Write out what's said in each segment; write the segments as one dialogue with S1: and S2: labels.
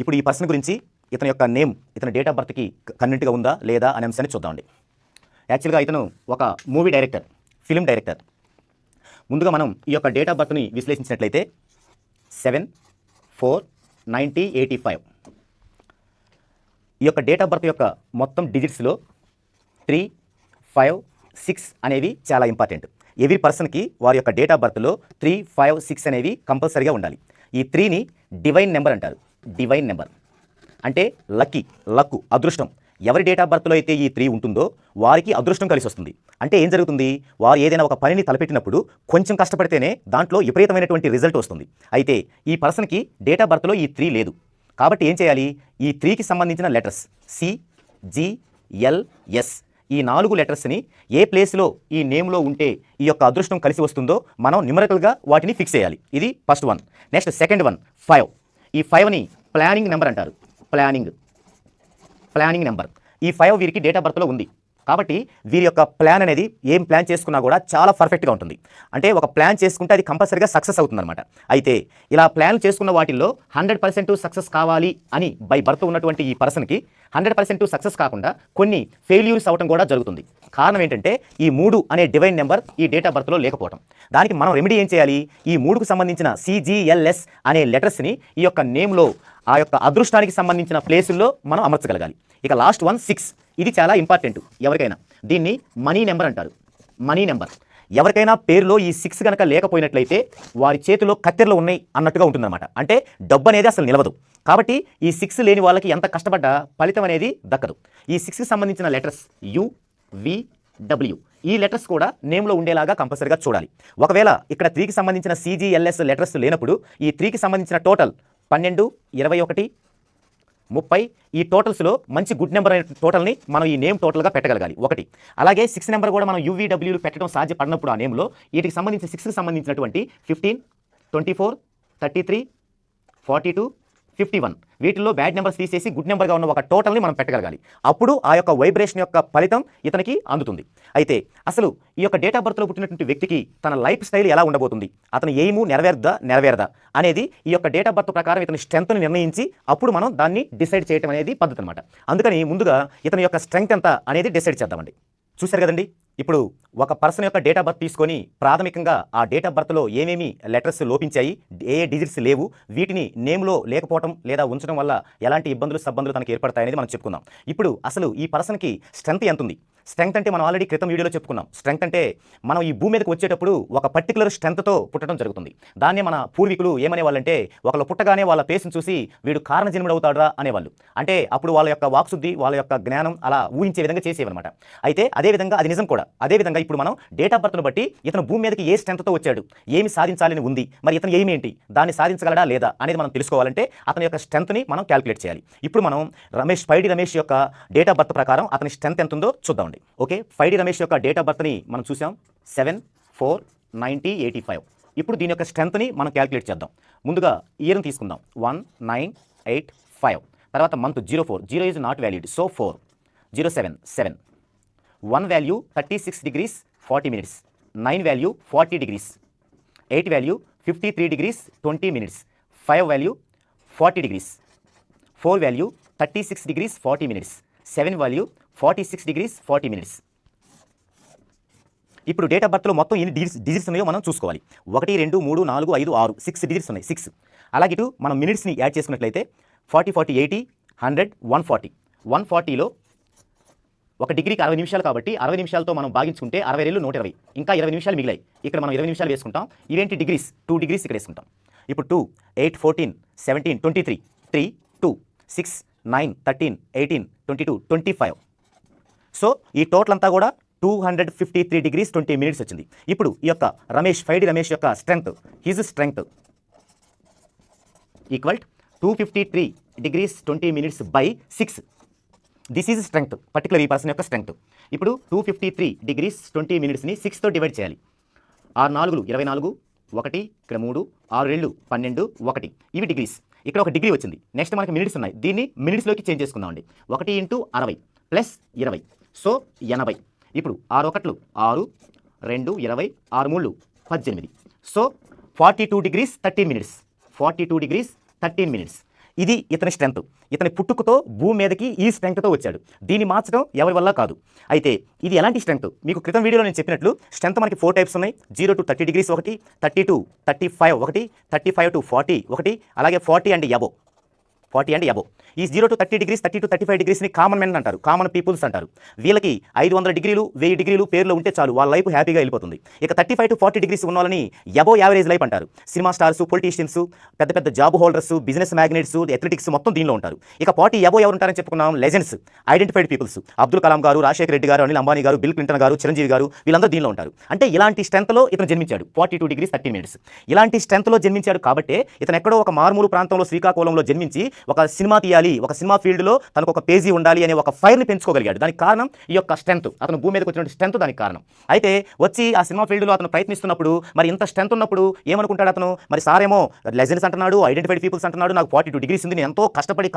S1: ఇప్పుడు ఈ పర్సన్ గురించి ఇతని యొక్క నేమ్, ఇతని డేట్ ఆఫ్ బర్త్కి కన్వెంట్గా ఉందా లేదా అనే అంశాన్ని చూద్దామండి. యాక్చువల్గా ఇతను ఒక మూవీ డైరెక్టర్, ఫిలిం డైరెక్టర్. ముందుగా మనం ఈ యొక్క డేట్ ఆఫ్ బర్త్ని విశ్లేషించినట్లయితే 7/4/1985. ఈ యొక్క డేట్ ఆఫ్ బర్త్ యొక్క మొత్తం డిజిట్స్లో 3, 5, 6 అనేవి చాలా ఇంపార్టెంట్. ఎవ్రీ పర్సన్కి వారి యొక్క డేట్ ఆఫ్ బర్త్లో 3, 5, 6 అనేవి కంపల్సరీగా ఉండాలి. ఈ 3ని డివైన్ నెంబర్ అంటారు. డివైన్ నెంబర్ అంటే లక్కు, అదృష్టం. ఎవరి డేట్ ఆఫ్ బర్త్లో అయితే ఈ 3 ఉంటుందో వారికి అదృష్టం కలిసి వస్తుంది. అంటే ఏం జరుగుతుంది, వారు ఏదైనా ఒక పనిని తలపెట్టినప్పుడు కొంచెం కష్టపడితేనే దాంట్లో విపరీతమైనటువంటి రిజల్ట్ వస్తుంది. అయితే ఈ పర్సన్కి డేట్ ఆఫ్ బర్త్లో ఈ 3 లేదు. కాబట్టి ఏం చేయాలి, ఈ 3కి సంబంధించిన లెటర్స్ CGLS ఈ 4 లెటర్స్ని ఏ ప్లేస్లో ఈ నేమ్లో ఉంటే ఈ యొక్క అదృష్టం కలిసి వస్తుందో మనం న్యూమరికల్గా వాటిని ఫిక్స్ చేయాలి. ఇది first one. Next second one 5. ఈ 5ని ప్లానింగ్ నెంబర్ అంటారు. Planning number. ఈ 5 వీరికి డేట్ ఆఫ్ బర్త్లో ఉంది. కాబట్టి వీరి యొక్క ప్లాన్ అనేది ఏం ప్లాన్ చేసుకున్నా కూడా చాలా పర్ఫెక్ట్గా ఉంటుంది. అంటే ఒక ప్లాన్ చేసుకుంటే అది కంపల్సరీగా సక్సెస్ అవుతుందన్నమాట. అయితే ఇలా ప్లాన్ చేసుకున్న వాటిల్లో 100% సక్సెస్ కావాలి అని బై బర్త్ ఉన్నటువంటి ఈ పర్సన్కి 100% సక్సెస్ కాకుండా కొన్ని ఫెయిల్యూర్స్ అవ్వడం కూడా జరుగుతుంది. కారణం ఏంటంటే ఈ 3 అనే డివైన్ నెంబర్ ఈ డేట్ ఆఫ్ బర్త్లో లేకపోవడం. దానికి మనం రెమెడీ ఏం చేయాలి, ఈ 3కు సంబంధించిన CGLS అనే లెటర్స్ని ఈ యొక్క నేమ్లో ఆ యొక్క అదృష్టానికి సంబంధించిన ప్లేసుల్లో మనం అమర్చగలగాలి. ఇక లాస్ట్ వన్ 6. ఇది చాలా ఇంపార్టెంట్ ఎవరికైనా. దీన్ని మనీ నెంబర్ అంటారు. Money number. ఎవరికైనా పేరులో ఈ 6 కనుక లేకపోయినట్లయితే వారి చేతిలో కత్తెరలు ఉన్నాయి అన్నట్టుగా ఉంటుందన్నమాట. అంటే డబ్బు అనేది అసలు నిలవదు. కాబట్టి ఈ 6 లేని వాళ్ళకి ఎంత కష్టపడ్డా ఫలితం అనేది దక్కదు. ఈ 6కి సంబంధించిన లెటర్స్ UVW ఈ లెటర్స్ కూడా నేమ్లో ఉండేలాగా కంపల్సరీగా చూడాలి. ఒకవేళ ఇక్కడ 3కి సంబంధించిన CGLS లెటర్స్ లేనప్పుడు ఈ 3కి సంబంధించిన టోటల్ 12, 21, 30 ఈ టోటల్స్లో మంచి గుడ్ నెంబర్ అనే టోటల్ని మనం ఈ నేమ్ టోటల్గా పెట్టగలగాలి. 1. అలాగే 6 నెంబర్ కూడా మనం UVWలు పెట్టడం సాధ్యపడినప్పుడు ఆ నేమ్లో వీటికి సంబంధించి 6కి సంబంధించినటువంటి 15, 24, 33, 42, 51 వీటిల్లో బ్యాడ్ నెంబర్స్ తీసేసి గుడ్ నెంబర్గా ఉన్న ఒక టోటల్ని మనం పెట్టగలగాలి. అప్పుడు ఆ యొక్క వైబ్రేషన్ యొక్క ఫలితం ఇతనికి అందుతుంది. అయితే అసలు ఈ యొక్క డేట్ ఆఫ్ బర్త్లో పుట్టినటువంటి వ్యక్తికి తన లైఫ్ స్టైల్ ఎలా ఉండబోతుంది, అతని ఎయిము నెరవేరదా అనేది ఈ యొక్క డేట్ ఆఫ్ బర్త్ ప్రకారం ఇతని స్ట్రెంత్ని నిర్ణయించి అప్పుడు మనం దాన్ని డిసైడ్ చేయడం అనేది పద్ధతి అనమాట. అందుకని ముందుగా ఇతని యొక్క స్ట్రెంగ్త్ ఎంత అనేది డిసైడ్ చేద్దామండి. చూశారు కదండి, ఇప్పుడు ఒక పర్సన్ యొక్క డేట్ ఆఫ్ బర్త్ తీసుకొని ప్రాథమికంగా ఆ డేట్ ఆఫ్ బర్త్లో ఏమేమి లెటర్స్ లోపించాయి, ఏ డిజిట్స్ లేవు, వీటిని నేమ్లో లేకపోవడం లేదా ఉంచడం వల్ల ఎలాంటి ఇబ్బందులు తనకి ఏర్పడతాయనేది మనం చెప్పుకుందాం. ఇప్పుడు అసలు ఈ పర్సన్కి స్ట్రెంత్ ఎంత ఉంది? స్ట్రెంగ్త్ అంటే మనం ఆల్రెడీ క్రితం వీడియోలో చెప్పుకున్నాం. స్ట్రెంగ్త్ అంటే మనం ఈ భూమి మీదకి వచ్చేటప్పుడు ఒక పర్టికులర్ స్ట్రెంత్తో పుట్టడం జరుగుతుంది. దాన్నే మన పూర్వీకులు ఏమనేవాళ్ళంటే ఒకళ్ళు పుట్టగానే వాళ్ళ ఫేస్ని చూసి వీడు కారణజన్ముడు అవుతాడా అనేవాళ్ళు. అంటే అప్పుడు వాళ్ళ యొక్క వాక్శుద్ధి, వాళ్ళ యొక్క జ్ఞానం అలా ఊహించే విధంగా చేసేవన్నమాట. అయితే అదేవిధంగా అది నిజం కూడా. అదేవిధంగా ఇప్పుడు మనం డేట్ ఆఫ్ బర్త్ను బట్టి ఇతను భూమి మీదకి ఏ స్ట్రెంత్తో వచ్చాడు, ఏమి సాధించాలని ఉంది, మరి ఇతను ఏమేంటి, దాన్ని సాధించగలడా లేదా అనేది మనం తెలుసుకోవాలంటే అతని యొక్క స్ట్రెంత్ని మనం క్యాలిక్యులేట్ చేయాలి. ఇప్పుడు మనం పైడి రమేష్ యొక్క డేట్ ఆఫ్ బర్త్ ప్రకారం అతని స్ట్రెంత్ ఎంత ఉందో చూద్దామండి. ఓకే, పైడి రమేష్ యొక్క డేట్ ఆఫ్ బర్త్ని మనం చూసాం 7/4/1985. ఇప్పుడు దీని యొక్క స్ట్రెంత్ని మనం క్యాలిక్యులేట్ చేద్దాం. ముందుగా ఇయర్ని తీసుకుందాం 1985. తర్వాత month 04, 0 is not valid, so 4. 07, 7. 1 value 36 degrees 40 minutes. 9 value 40 degrees. 8 value 53 degrees 20 minutes. 5 value 40 degrees. 4 value 36 degrees 40 minutes. 7 value 46 degrees 40 minutes. ఇప్పుడు డేట్ ఆఫ్ బర్త్లో మొత్తం ఎన్ని డిజిట్స్ ఉన్నాయో మనం చూసుకోవాలి. 1, 2, 3, 4, 5, 6, 6 డిజిట్స్ ఉన్నాయి. 6. అలాగే ఇటు మనం మినిట్స్ని యాడ్ చేసుకున్నట్లయితే 40, 40, 80, 100, 140. 140లో ఒక డిగ్రీకి 60 నిమిషాలు కాబట్టి 60 నిమిషాలతో మనం భాగించుకుంటే 60 రెళ్ళు 120, ఇంకా 20 నిమిషాలు మిగిలాయి. ఇక్కడ మనం 20 నిమిషాలు వేసుకుంటాం. ఇవేంటి డిగ్రీస్, 2 డిగ్రీస్ ఇక్కడ వేసుకుంటాం. ఇప్పుడు 2, 8, 14, 17, 23, 3, 2, 6, 9, 13, 18, 22, 25. సో ఈ టోటల్ అంతా కూడా 253 degrees 20 minutes వచ్చింది. ఇప్పుడు ఈ యొక్క పైడి రమేష్ యొక్క his strength equal 253 degrees 20 minutes by 6. This is strength, particular ఈ పర్సన్ యొక్క స్ట్రెంగ్త్. ఇప్పుడు 253 degrees 20 minutesని 6తో డివైడ్ చేయాలి. 6 4 24, 1 ఇక్కడ 3, 6 2 12, 1 ఇవి డిగ్రీస్. ఇక్కడ ఒక డిగ్రీ వచ్చింది. నెక్స్ట్ మనకి మినిట్స్ ఉన్నాయి. దీన్ని మినిట్స్లోకి చేంజ్ చేసుకుందామండి. 1 × 60 + 20, సో 80. ఇప్పుడు 6 1 6, 2 20, 6 3 18. So 42 degrees 13 minutes. 42 degrees 13 minutes. ఇది ఇతని స్ట్రెంత్. ఇతని పుట్టుకతో భూమి మీదకి ఈ స్ట్రెంగ్త్తో వచ్చాడు. దీన్ని మార్చడం ఎవరి వల్ల కాదు. అయితే ఇది ఎలాంటి స్ట్రెంత్? మీకు క్రితం వీడియోలో నేను చెప్పినట్లు స్ట్రెంత్ మనకి 4 టైప్స్ ఉన్నాయి. 0 to 30 degrees ఒకటి, 30 to 35 ఒకటి, 35 to 40 ఒకటి, అలాగే 40 and above. 40 and above. ఈ 0 to 30 degrees, 30 to 35 degreesని common men అంటారు, కామన్ పీపుల్స్ అంటారు. వీళ్ళకి 500 డిగ్రీలు 1000 డిగ్రీలు పేరులో ఉంటే చాలు, వాళ్ళ లైఫ్ హ్యాపీగా వెళ్ళిపోతుంది. ఇక 35 to 40 degrees ఉన్న వాళ్ళని అబోవ్ యావరేజ్ లైఫ్ అంటారు. సినిమా స్టార్స్, పొలిటీషియన్స్, పెద్ద పెద్ద job holders, business magnates, athletics మొత్తం దీనిలో ఉంటారు. ఇక 40 అబోవ్ ఎవరు ఉంటారని చెప్పుకున్నాం? Legends, identified peoples. Abdul Kalam garu, Rajasekhara Reddy గారు, అనిల్ అంబానీ గారు, బిల్ క్లింటన్ గారు, చిరంజీవి గారు, వీళ్ళందరూ దీనిలో ఉంటారు. అంటే ఇలాంటి స్ట్రెంత్లో ఇతను జన్మించాడు. 42 degrees 30 minutes ఇలాంటి స్ట్రెంత్లో జన్మించాడు. కాబట్టి ఇతను ఎక్కడో ఒక మారుమూల ప్రాంతంలో శ్రీకాకుళంలో జన్మించి ఒక సినిమా తీయాలి, ఒక సినిమా ఫీల్డ్లో తనకు ఒక పేజీ ఉండాలి అనే ఒక ఫైర్ని పెంచుకోగలిగాడు. దానికి కారణం ఈ యొక్క స్ట్రెంత్. అతను భూమి మీదకి వచ్చిన స్ట్రెంత్ దానికి కారణం. అయితే వచ్చి ఆ సినిమా ఫీల్డ్లో అతను ప్రయత్నిస్తున్నప్పుడు మరి ఇంత స్ట్రెంత్ ఉన్నప్పుడు ఏమనుకుంటాడు అతను? మరి సారేమో లెజెండ్స్ అంటున్నాడు, ఐడెంటిఫైడ్ పీపుల్స్ అంటున్నాడు, నాకు 42 degrees ఉంది, నేను ఎంతో కష్టపడి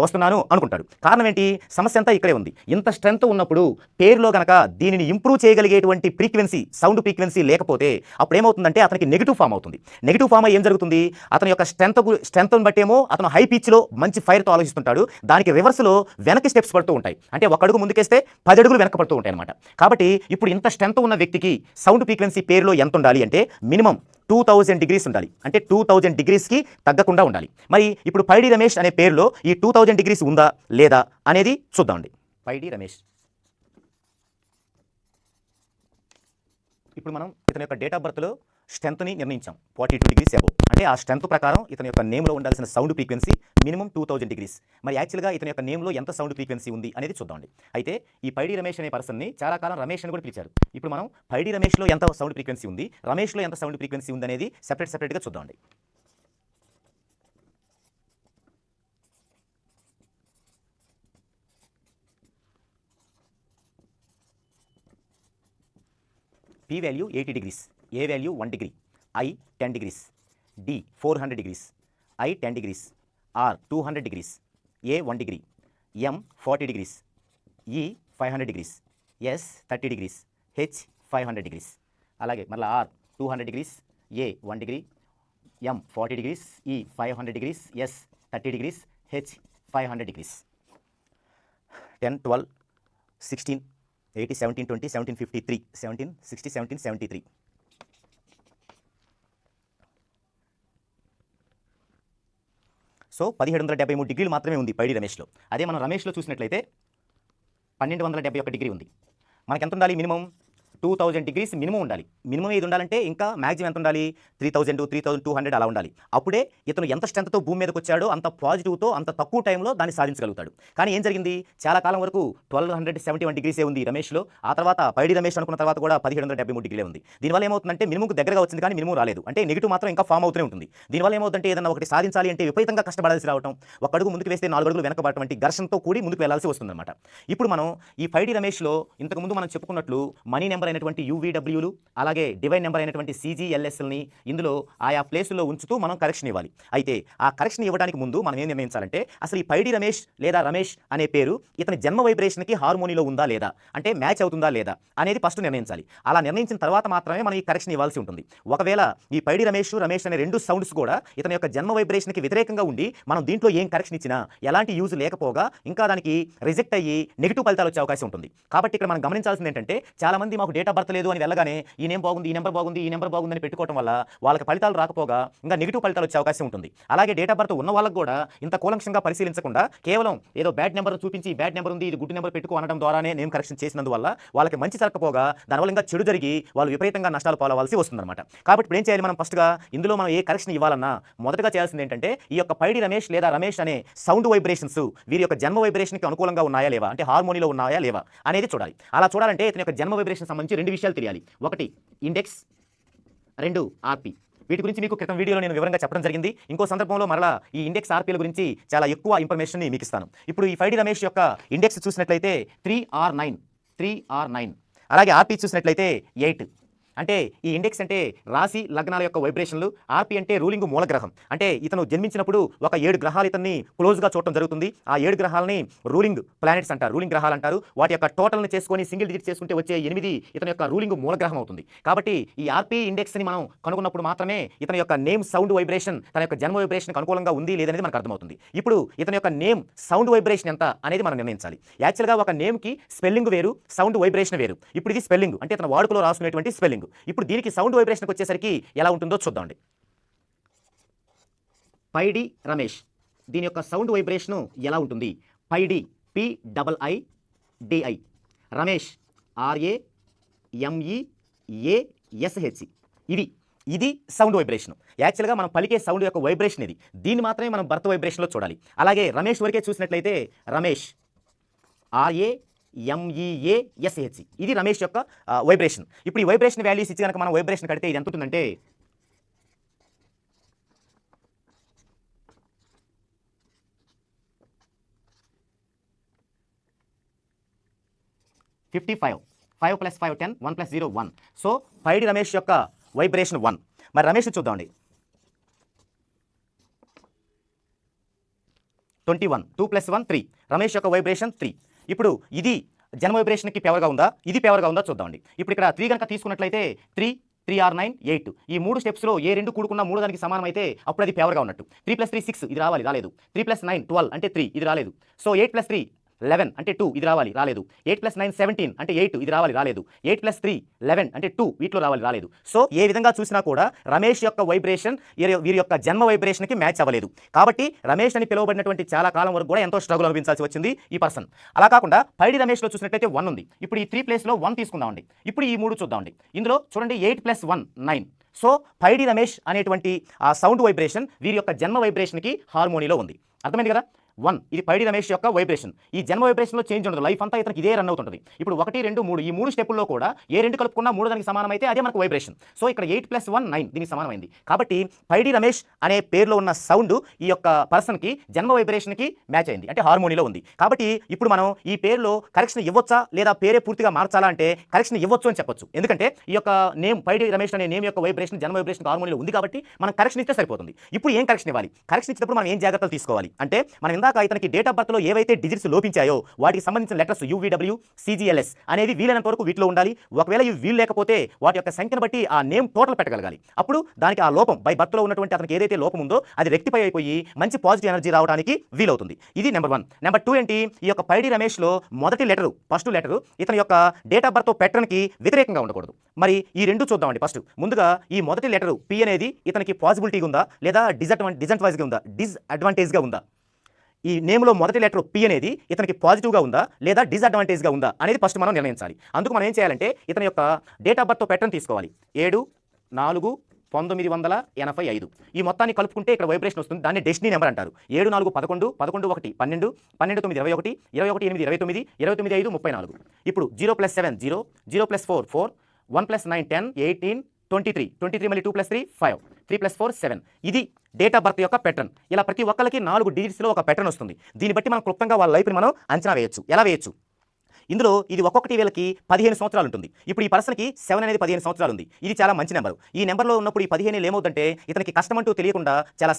S1: వస్తున్నాను అనుకుంటాడు. కారణం ఏంటి? సమస్య అంతా ఇక్కడే ఉంది. ఇంత స్ట్రెంత్ ఉన్నప్పుడు పేరులో గనక దీనిని ఇంప్రూవ్ చేయగలిగేటువంటి ఫ్రీక్వెన్సీ, సౌండ్ ఫ్రీక్వెన్సీ లేకపోతే అప్పుడు ఏమవుతుందంటే అతనికి నెగిటివ్ ఫామ్ అవుతుంది. నెగిటివ్ ఫామ్ ఏం జరుగుతుంది? అతని యొక్క స్ట్రెంత్ని బట్టేమో అతను హై పిచ్లో మంచి ఫైర్తో ఆలోచిస్తుంటాడు. దానికి రివర్స్లో వెనక్కి స్టెప్స్ పడుతూ ఉంటాయి. అంటే ఒక అడుగు ముందుకేస్తే 10 అడుగులు వెనక పడుతూ ఉంటాయి అనమాట. కాబట్టి ఇప్పుడు ఇంత స్ట్రెంత్ ఉన్న వ్యక్తికి సౌండ్ ఫ్రీక్వెన్సీ పేరులో ఎంత ఉండాలి అంటే మినిమం 2000 degrees ఉండాలి. అంటే 2000 degreesకి తగ్గకుండా ఉండాలి. మరి ఇప్పుడు పైడి రమేష్ అనే పేరులో ఈ 2000 degrees ఉందా లేదా అనేది చూద్దామండి. పైడి రమేష్. ఇప్పుడు మనం ఇతని యొక్క డేట్ ఆఫ్ బర్త్లో స్ట్రెంత్ని నిర్ణయించాం 42 degrees అబోవ్. అంటే ఆ స్ట్రెంత్ ప్రకారం ఇతని యొక్క నేమ్లో ఉండాల్సిన సౌండ్ ఫ్రీక్వెన్సీ మినిమం 2000 degrees. మరి యాక్చువల్గా ఇతని యొక్క నేమ్లో ఎంత సౌండ్ ఫ్రీక్వెన్సీ ఉంది అనేది చూద్దామండి. అయితే ఈ పైడి రమేష్ అనే పర్సన్ని చాలా కాలం రమేష్ అని కూడా పిలిచారు. ఇప్పుడు మనం పైడి రమేష్లో ఎంత సౌండ్ ఫ్రీక్వెన్సీ ఉంది, రమేష్లో ఎంత సౌండ్ ఫ్రీక్వెన్సీ ఉంది అనేది సెపరేట్గా చూద్దామండి. P value 80 degrees, A value 1 degree, I 10 degrees, D 400 degrees, I 10 degrees, R 200 degrees, A 1 degree, M 40 degrees, E 500 degrees, S 30 degrees, H 500 degrees. అలాగే మళ్ళీ R 200 degrees, A 1 degree, M 40 degrees, E 500 degrees, S 30 degrees, H 500 degrees. 10, 12, 16, 80, 17, 20, 17, 53, 17, 60, 17, 73. So 1773 డిగ్రీలు మాత్రమే ఉంది పైడి రమేష్లో. అదే మనం రమేష్లో చూసినట్లయితే 1271 degree ఉంది. మనకి ఎంత ఉండాలి? మినిమం 2000 degrees మినిమం ఉండాలి. మినిమం ఏది ఉండాలంటే ఇంకా మ్యాక్సిమం ఎంత ఉండాలి? 3000, 3200 అలా ఉండాలి. అప్పుడే ఇతను ఎంత స్ట్రెంత్తో భూమి మీదకి వచ్చాడో అంత పాజిటివ్తో అంత తక్కువ టైంలో దాన్ని సాధించగలుగుతాడు. కానీ ఏం జరిగింది? చాలా కాలం వరకు 1271 degrees ఉంది రమేష్లో. ఆ తర్వాత పైడి రమేష్ అనుకున్న తర్వాత కూడా 1773 డిగ్రీలే ఉంది. దీనివల్ల ఏమవుతుందంటే మినిమంకు దగ్గరగా వచ్చింది కానీ మినిమం రాలేదు. అంటే నెగిటివ్ మాత్రం ఇంకా ఫామ్ అవుతూనే ఉంటుంది. దీనివల్ల ఏమవుతుందంటే ఏదైనా ఒకటి సాధించాలి అంటే విపరీతంగా కష్టపడాల్సి రావడం, ఒక అడుగు ముందుకు వేస్తే 4 అడుగులు వెనకబడటం వంటి ఘర్షణతో కూడి ముందుకు వెళ్లాల్సి వస్తుందన్నమాట. ఇప్పుడు మనం ఈ పైడి రమేష్లో ఇంతకుముందు మనం చెప్పుకున్నట్లు మనీ నెంబర్ అయినటువంటి UVWలు అలాగే డివైన్ నెంబర్ అయినటువంటి CGLSని ఇందులో ఆయా ప్లేసుల్లో ఉంచుతూ మనం కరెక్షన్ ఇవ్వాలి. అయితే ఆ కరెక్షన్ ఇవ్వడానికి ముందు మనం ఏం నిర్ణయించాలంటే అసలు ఈ పైడి రమేష్ లేదా రమేష్ అనే పేరు ఇతని జన్మ వైబ్రేషన్కి హార్మోనీలో ఉందా లేదా, అంటే మ్యాచ్ అవుతుందా లేదా అనేది ఫస్ట్ నిర్ణయించాలి. అలా నిర్ణయించిన తర్వాత మాత్రమే మనం ఈ కరెక్షన్ ఇవ్వాల్సి ఉంటుంది. ఒకవేళ ఈ పైడి రమేష్ అనే రెండు సౌండ్స్ కూడా ఇతని యొక్క జన్మ వైబ్రేషన్కి వ్యతిరేకంగా ఉండి మనం దీంట్లో ఏం కరెక్షన్ ఇచ్చినా ఎలాంటి యూజ్ లేకపోగా ఇంకా దానికి రిజెక్ట్ అయ్యి నెగిటివ్ ఫలితాలు వచ్చే అవకాశం ఉంటుంది. కాబట్టి ఇక్కడ మనం గమనించాల్సింది ఏంటంటే చాలా మంది మాకు డేట్ ఆఫ్ బర్త్ లేదు అని వెళ్ళగానే ఈ నేమ్ బాగుంది, ఈ నెంబర్ బాగుంది, ఈ నెంబర్ బాగుందని పెట్టుకోవడం వల్ల వాళ్ళకి ఫలితాలు రాకపోగా ఇంకా నెగిటివ్ ఫలితాలు వచ్చే అవకాశం ఉంటుంది. అలాగే డేట్ ఆఫ్ బర్త్ ఉన్న వాళ్ళకి కూడా ఇంత కూలంక్షంగా పరిశీలించకుండా కేవలం ఏదో బ్యాడ్ నెంబర్ చూపించి బ్యాడ్ నెంబర్ ఉంది ఇది గుడ్ నెంబర్ పెట్టుకో అనడం ద్వారానే నేమ్ కరెక్షన్ చేసినందువల్ల వాళ్ళకి మంచి జరగకపోగా దానివల్ల ఇంకా చెడు జరిగి వాళ్ళు విపరీతంగా నష్టాలు పాలవలసి వస్తుందన్నమాట. కాబట్టి ఇప్పుడు ఏం చేయాలి? మనం ఫస్ట్గా ఇందులో మనం ఏ కరెక్షన్ ఇవ్వాలన్నా మొదటగా చేయాల్సింది ఏంటంటే ఈ యొక్క పైడి రమేష్ లేదా రమేష్ అనే సౌండ్ వైబ్రేషన్స్ వీరి యొక్క జన్మ వైబ్రేషన్కి అనుకూలంగా ఉన్నాయా లేవా, అంటే హార్మోనీలో ఉన్నాయా లేవా అనేది చూడాలి. అలా చూడాలంటే ఇతని యొక్క జన్మ వైబ్రేషన్ సంబంధించి 2 విషయాలు తెలియాలి. ఒకటి ఇండెక్స్, 2 ఆర్పి. వీటి గురించి మీకు క్రితం వీడియోలో నేను వివరంగా చెప్పడం జరిగింది. ఇంకో సందర్భంలో మరలా ఈ ఇండెక్స్ ఆర్పీల గురించి చాలా ఎక్కువ ఇన్ఫర్మేషన్ మీకు ఇస్తాను. ఇప్పుడు ఈ పైడి రమేష్ యొక్క ఇండెక్స్ చూసినట్లయితే 3R9, అలాగే ఆర్పీ చూసినట్లయితే 8. అంటే ఈ ఇండెక్స్ అంటే రాశి లగ్నాల యొక్క వైబ్రేషన్లు, ఆర్పి అంటే రూలింగ్ మూలగ్రహం. అంటే ఇతను జన్మించినప్పుడు ఒక 7 గ్రహాలు ఇతన్ని క్లోజ్గా చూడటం జరుగుతుంది. ఆ 7 గ్రహాలని రూలింగ్ ప్లానెట్స్ అంటారు, రూలింగ్ గ్రహాలు అంటారు. వాటి యొక్క టోటల్ని చేసుకొని సింగిల్ డిజిట్ చేసుకుంటే వచ్చే 8 ఇతని యొక్క రూలింగ్ మూలగ్రహం అవుతుంది. కాబట్టి ఈ ఆర్పి ఇండెక్స్ని మనం కనుగొన్నప్పుడు మాత్రమే ఇతని యొక్క నేమ్ సౌండ్ వైబ్రేషన్ తన యొక్క జన్మ వైబ్రేషన్కి అనుకూలంగా ఉంది లేదనేది మనకు అర్థమవుతుంది. ఇప్పుడు ఇతని యొక్క నేమ్ సౌండ్ వైబ్రేషన్ ఎంత అనేది మనం నిర్ణయించాలి. యాక్చువల్గా ఒక నేమ్కి స్పెల్లింగ్ వేరు, సౌండ్ వైబ్రేషన్ వేరు. ఇప్పుడు ఇది స్పెల్లింగ్ అంటే ఇతను వాడుకలో రాసుకునేటువంటి స్పెల్లింగ్. ఇప్పుడు దీనికి సౌండ్ వైబ్రేషన్కి వచ్చేసరికి ఎలా ఉంటుందో చూద్దామండి. పైడి రమేష్, దీని యొక్క సౌండ్ వైబ్రేషను ఎలా ఉంటుంది? పైడి PIIDI, రమేష్ RAMEASH. ఇది సౌండ్ వైబ్రేషన్. యాక్చువల్గా మనం పలికే సౌండ్ యొక్క వైబ్రేషన్ ఇది. దీన్ని మాత్రమే మనం బర్త్ వైబ్రేషన్లో చూడాలి. అలాగే రమేష్ వరకే చూసినట్లయితే రమేష్ RAMEASH, ఇది రమేష్ యొక్క వైబ్రేషన్. ఇప్పుడు ఈ వైబ్రేషన్ వాల్యూస్ ఇచ్చి కనుక మనం వైబ్రేషన్ కడితే ఇది ఎంత ఉంటుందంటే 55. 5 + 5 10, 1 + 0 1. సో పైడి రమేష్ యొక్క వైబ్రేషన్ 1. మరి రమేష్ చూద్దామండి. 21. 2 + 1 3. రమేష్ యొక్క వైబ్రేషన్ 3. ఇప్పుడు ఇది జన్మ వైబ్రేషన్కి ఫేవర్గా ఉందా, ఇది ఫేవర్గా ఉందా చూద్దామండి. ఇప్పుడు ఇక్కడ 3 కనుక తీసుకున్నట్లయితే 3 3 ఆర్ 9 8. ఈ 3 స్టెప్స్లో ఏ 2 కూడుకున్న 3 దానికి సమానం అయితే అప్పుడు అది ఫేవర్గా ఉన్నట్టు. 3 + 3 6, ఇది రాలేదు. 3 + 9 12 అంటే 3, ఇది రాలేదు. సో 8 + 3 11 అంటే 2, ఇది రాలేదు. 8 + 9 17 అంటే 8, ఇది రాలేదు. 8 + 3 11 అంటే 2, వీటిలో రాలేదు. సో ఏ విధంగా చూసినా కూడా రమేష్ యొక్క వైబ్రేషన్ వీరి యొక్క జన్మ వైబ్రేషన్కి మ్యాచ్ అవ్వలేదు. కాబట్టి రమేష్ అని పిలువబడినటువంటి చాలా కాలం వరకు కూడా ఎంతో స్ట్రగుల్ అనుభవించాల్సి వచ్చింది ఈ పర్సన్. అలా కాకుండా పైడి రమేష్లో చూసినట్లయితే 1 ఉంది. ఇప్పుడు ఈ 3 ప్లేస్లో 1 తీసుకుందామండి. ఇప్పుడు ఈ 3 చూద్దామండి. ఇందులో చూడండి 8 + 1 9. సో పైడి రమేష్ అనేటువంటి ఆ సౌండ్ వైబ్రేషన్ వీరి యొక్క జన్మ వైబ్రేషన్కి హార్మోనీలో ఉంది. అర్థమైంది కదా? 1, ఇది పైడి రమేష్ యొక్క వైబ్రేషన్. ఈ జన్మ వైబ్రేషన్లో చేంజ్ ఉండదు, లైఫ్ అంతా ఇతనికి ఇదే రన్ అవుతుంటుంది. ఇప్పుడు 1 2 3 ఈ 3 స్టెప్పుల్లో కూడా ఏ 2 కలుపుకున్నా 3 దానికి సమానం అయితే అదే మనకు వైబ్రేషన్. సో ఇక్కడ 8 + 1 9 దీనికి సమానమైంది. కాబట్టి పైడి రమేష్ అనే పేరులో ఉన్న సౌండ్ ఈ యొక్క పర్సన్కి జన్మ వైబ్రేషన్కి మ్యాచ్ అయింది, అంటే హార్మోనీలో ఉంది. కాబట్టి ఇప్పుడు మనం ఈ పేరులో కరెక్షన్ ఇవ్వచ్చా లేదా పేరే పూర్తిగా మార్చాలా అంటే కరెక్షన్ ఇవ్వచ్చు అని చెప్పొచ్చు. ఎందుకంటే ఈ యొక్క నేమ్ పైడి రమేష్ అనే నేమ్ యొక్క వైబ్రేషన్ జన్మ వైబ్రేషన్ హార్మోనీలో ఉంది కాబట్టి మనం కరెక్షన్ ఇస్తే సరిపోతుంది. ఇప్పుడు ఏం కరెక్షన్ ఇవ్వాలి? కరెక్షన్ ఇచ్చినప్పుడు మనం ఏం జాగ్రత్తలు తీసుకోవాలి అంటే, మనం ఇందాక ఇతనికి డేట్ ఆఫ్ బర్త్ లో ఏవైతే డిజిట్స్ లోపించాయో వాటికి సంబంధించిన లెటర్స్ UVW CGLS అనేవి వీలైనంత వరకు వీటిలో ఉండాలి. ఒకవేళ ఇవి వీలు లేకపోతే వాటి యొక్క సంఖ్యను బట్టి ఆ నేమ్ టోటల్ పెట్టగలగాలి. అప్పుడు దానికి ఆ లోపం బై బర్త్ లో ఉన్నటువంటి అతనికి ఏదైతే లోపం ఉందో అది రెక్టిఫై అయిపోయి మంచి పాజిటివ్ ఎనర్జీ రావడానికి వీలవుతుంది. ఇది నెంబర్ 1. నెంబర్ 2 ఏంటి? ఈ యొక్క పైడి రమేష్ లో మొదటి లెటరు, ఫస్ట్ లెటరు ఇతని యొక్క డేట్ ఆఫ్ బర్త్ ప్యాటర్న్ కి వ్యతిరేకంగా ఉండకూడదు. మరి ఈ 2 చూద్దామండి. ఫస్ట్ ముందుగా ఈ మొదటి లెటరు P అనేది ఇతనికి పాజిబిలిటీ ఉందా లేదా డిసడ్వాంటేజ్గా ఉందా? ఈ నేమ్లో మొదటి లెటర్ P అనేది ఇతనికి పాజిటివ్గా ఉందా లేదా డిసడ్వాంటేజ్గా ఉందా అనేది ఫస్ట్ మనం నిర్ణయించాలి. అందుకు మనం ఏం చేయాలంటే ఇతని యొక్క డేట్ ఆఫ్ బర్త్ ప్యాటర్న్ తీసుకోవాలి. 7/4/1985. ఈ మొత్తాన్ని కలుపుకుంటే ఇక్కడ వైబ్రేషన్ వస్తుంది. దాన్ని డెస్టినీ నెంబర్ అంటారు. 7 4 11 11 1 12 12 9 21 21 8 29 29 5 34. ఇప్పుడు 0 + 7 0 0 + 4 4 1 + 9 10 18 23 మళ్ళీ 2 + 3 5 3 + 4 7. ఇది డేట్ ఆఫ్ బర్త్ యొక్క ప్యాటర్న్. ఇలా ప్రతి ఒక్కరికి 4 డిజిట్స్లో ఒక ప్యాటర్న్ వస్తుంది. దీన్ని బట్టి మనం క్లుప్తంగా వాళ్ళ లైఫ్ని మనం అంచనా వేయొచ్చు. ఎలా వేయొచ్చు? ఇందులో ఇది ఒక్కొక్కటి వీళ్ళకి 15 సంవత్సరాలు ఉంటుంది. ఇప్పుడు ఈ పర్సన్కి 7 అనేది 15 సంవత్సరాలు ఉంది. ఇది చాలా మంచి నెంబర్. ఈ నెంబర్లో ఉన్నప్పుడు ఈ 15 ఏమవుతుందంటే ఇతనికి కష్టమంటూ తెలియకుండా చాలా